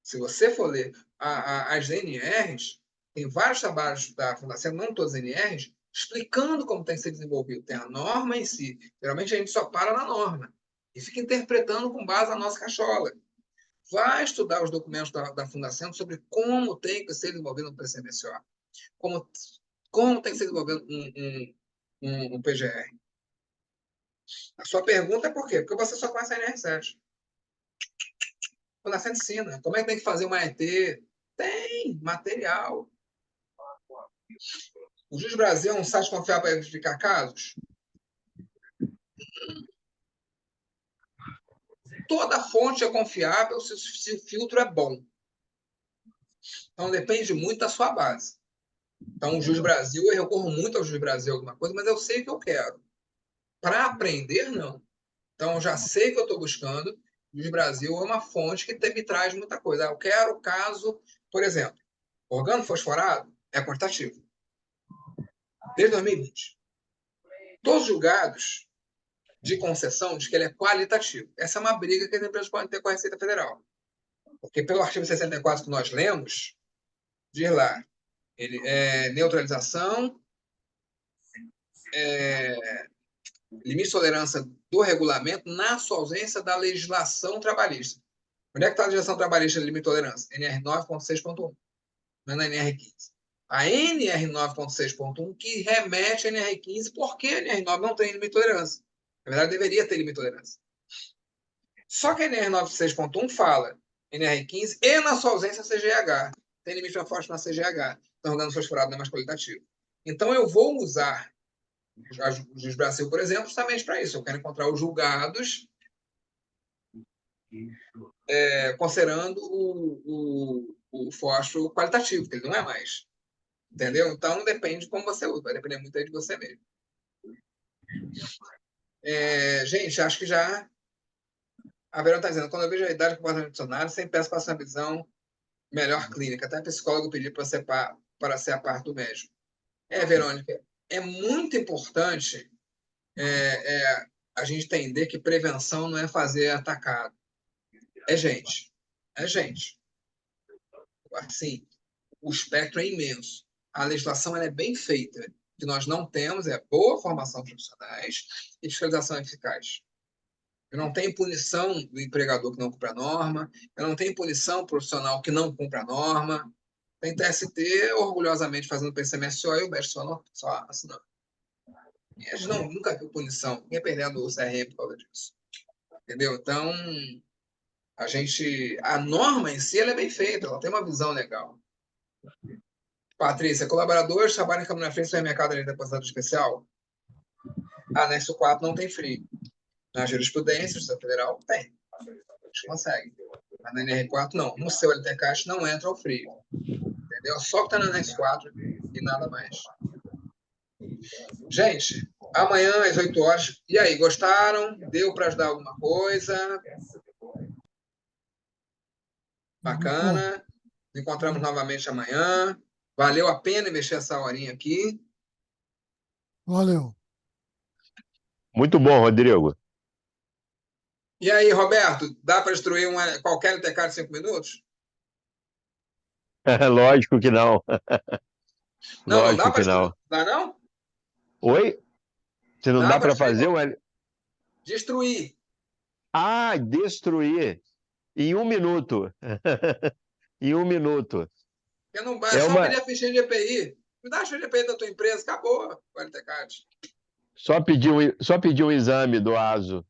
Se você for ler as NRs, tem vários trabalhos da Fundação, não todas as NRs, explicando como tem que ser desenvolvido. Tem a norma em si. Geralmente a gente só para na norma e fica interpretando com base na nossa cachola. Vai estudar os documentos da Fundação sobre como tem que ser desenvolvido um PCMSO, como tem que ser desenvolvido um PGR. A sua pergunta é por quê? Porque você só conhece a NR7. Fundação ensina. Como é que tem que fazer uma ET? Tem material. O Juiz Brasil é um site confiável para verificar casos? Toda fonte é confiável se o filtro é bom. Então, depende muito da sua base. Então, o Juiz Brasil, eu recorro muito ao Juiz Brasil alguma coisa, mas eu sei o que eu quero. Para aprender, não. Então, eu já sei o que eu estou buscando. O Juiz Brasil é uma fonte que me traz muita coisa. Eu quero o caso Por exemplo, organofosforado é quantitativo. Desde 2020. Todos os julgados de concessão diz que ele é qualitativo. Essa é uma briga que as empresas podem ter com a Receita Federal. Porque pelo artigo 64 que nós lemos, diz lá, ele é neutralização, limite de tolerância do regulamento na sua ausência da legislação trabalhista. Onde é que está a legislação trabalhista de limite de tolerância? NR 9.6.1, não é na NR 15. A NR 9.6.1 que remete a NR 15, porque a NR 9 não tem limite de tolerância. Na verdade, deveria ter limite de tolerância. Só que a NR 9.6.1 fala NR 15 e na sua ausência CGH. Tem limite de forte na CGH. Então, o organofosforado não é mais qualitativo. Então, eu vou usar o Juiz Brasil, por exemplo, justamente para isso. Eu quero encontrar os julgados considerando o fósforo qualitativo, que ele não é mais. Entendeu? Então, depende de como você usa. Vai depender muito aí de você mesmo. Gente, acho que já... A Verônica está dizendo, quando eu vejo a idade comportamental do dicionário, sempre peço para essa visão melhor clínica. Até psicólogo pedir para ser a parte do médico. Verônica, é muito importante a gente entender que prevenção não é fazer atacado. É gente. Assim, o espectro é imenso. A legislação ela é bem feita. O que nós não temos é boa formação de profissionais e fiscalização eficaz. Eu não tenho punição do empregador que não cumpre a norma, eu não tenho punição profissional que não cumpre a norma. Tem TST orgulhosamente fazendo PCMS só e o BES só assinando. E a gente nunca viu punição, ninguém perdendo o CRM por causa disso. Entendeu? Então, a norma em si ela é bem feita, ela tem uma visão legal. Patrícia, colaboradores trabalham em câmara na frente do supermercado de depositado especial? Anexo 4 não tem frio. Na jurisprudência do Federal tem. A gente consegue. Mas na NR4 não. No seu LTCAT não entra o frio. Entendeu? Só que está na anexo 4 e nada mais. Gente, amanhã às 8 horas. E aí, gostaram? Deu para ajudar alguma coisa? Bacana. Nos encontramos novamente amanhã. Valeu a pena investir essa horinha aqui. Valeu. Muito bom, Rodrigo. E aí, Roberto, dá para destruir qualquer LTK de 5 minutos? Lógico que não. Não dá Lógico que não. Dá não? Oi? Se não dá para fazer destruir. Ah, destruir. Em 1 minuto. Em 1 minuto. Porque não vai, só pedir a fichinha de EPI. Me dá a fichinha de EPI da tua empresa, acabou o LTCAT. Só pedir um exame do ASO.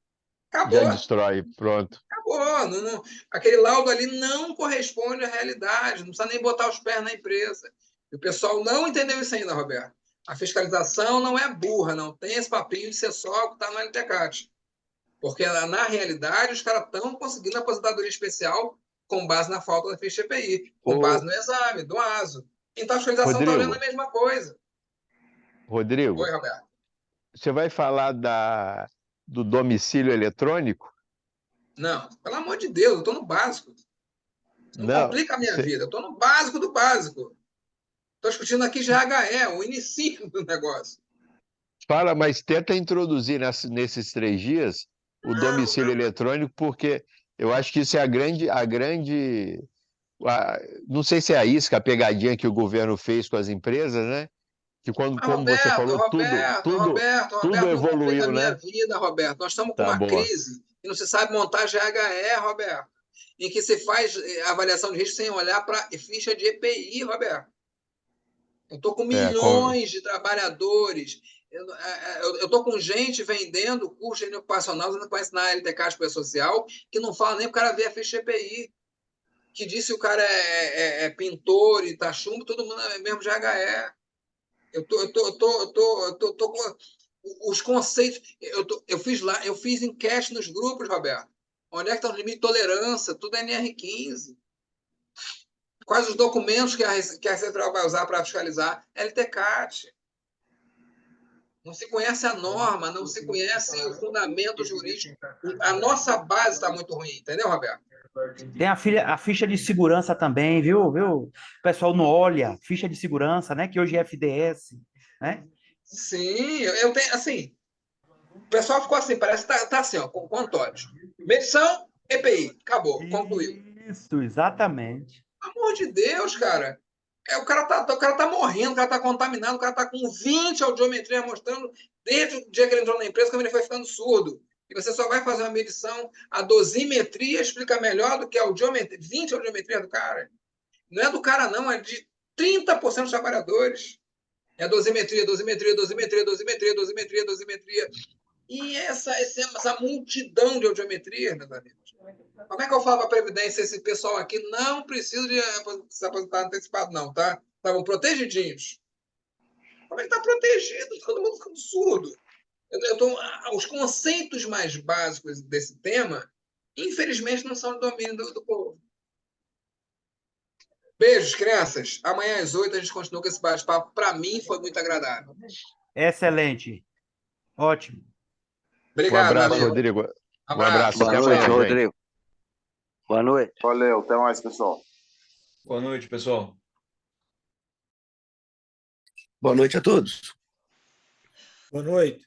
Acabou. Já destrói, pronto. Acabou. Aquele laudo ali não corresponde à realidade. Não precisa nem botar os pés na empresa. E o pessoal não entendeu isso ainda, Roberto. A fiscalização não é burra, não tem esse papinho de ser só o que está no LTCAT. Porque, na realidade, os caras estão conseguindo a aposentadoria especial com base na falta da ficha EPI, com base no exame, do ASO. Então, a fiscalização está olhando a mesma coisa. Rodrigo, Oi, Roberto. Você vai falar do domicílio eletrônico? Não, pelo amor de Deus, eu estou no básico. Não complica a minha vida, eu estou no básico do básico. Estou discutindo aqui GHE, o início do negócio. Fala, mas tenta introduzir nesses 3 dias o domicílio eletrônico, porque eu acho que isso é a grande não sei se é a isca, a pegadinha que o governo fez com as empresas, né? Que como você falou, tudo evoluiu, né? Minha vida, Roberto. Nós estamos com uma crise e não se sabe montar GHE, Roberto. Em que se faz avaliação de risco sem olhar para ficha de EPI, Roberto. Eu estou com milhões de trabalhadores. Eu estou com gente vendendo curso ocupacional, não conhece na LTCAT para social, que não fala nem para o cara ver a ficha de EPI. Que diz se o cara é pintor e tá chumbo, todo mundo é mesmo GHE. Eu tô com os conceitos. Eu fiz enquete nos grupos, Roberto. Onde é que está o limite de tolerância? Tudo é NR15. Quais os documentos que a Receita Federal vai usar para fiscalizar? LTCAT. Não se conhece a norma, não se conhece o fundamento jurídico. A nossa base está muito ruim, entendeu, Roberto? Tem a ficha de segurança também, viu? O pessoal não olha, ficha de segurança, né? Que hoje é FDS, né? Sim, eu tenho, assim, o pessoal ficou assim, parece que tá assim, ó, com o Antônio. Medição, EPI, acabou, concluiu. Isso, exatamente. Pelo amor de Deus, cara. O cara tá morrendo, o cara tá contaminado, o cara tá com 20 audiometrias mostrando desde o dia que ele entrou na empresa, como ele foi ficando surdo. E você só vai fazer uma medição, a dosimetria explica melhor do que a audiometria, 20 audiometrias do cara. Não é do cara, não, é de 30% dos trabalhadores. É dosimetria, dosimetria, dosimetria, dosimetria, dosimetria, dosimetria. E essa multidão de audiometria, meus amigos. Como é que eu falo para a Previdência? Esse pessoal aqui não precisa de se aposentar antecipado, não, tá? Estavam protegidinhos. Como é que está protegido? Todo mundo ficando surdo. Os conceitos mais básicos desse tema, infelizmente, não são do domínio do povo. Beijos, crianças. Amanhã às 8 a gente continua com esse bate-papo. Para mim, foi muito agradável. Excelente. Ótimo. Obrigado, abraço, amigo. Rodrigo. Um Um abraço. Boa Até noite, amanhã, gente. Rodrigo. Boa noite. Valeu, até mais, pessoal. Boa noite, pessoal. Boa noite a todos. Boa noite.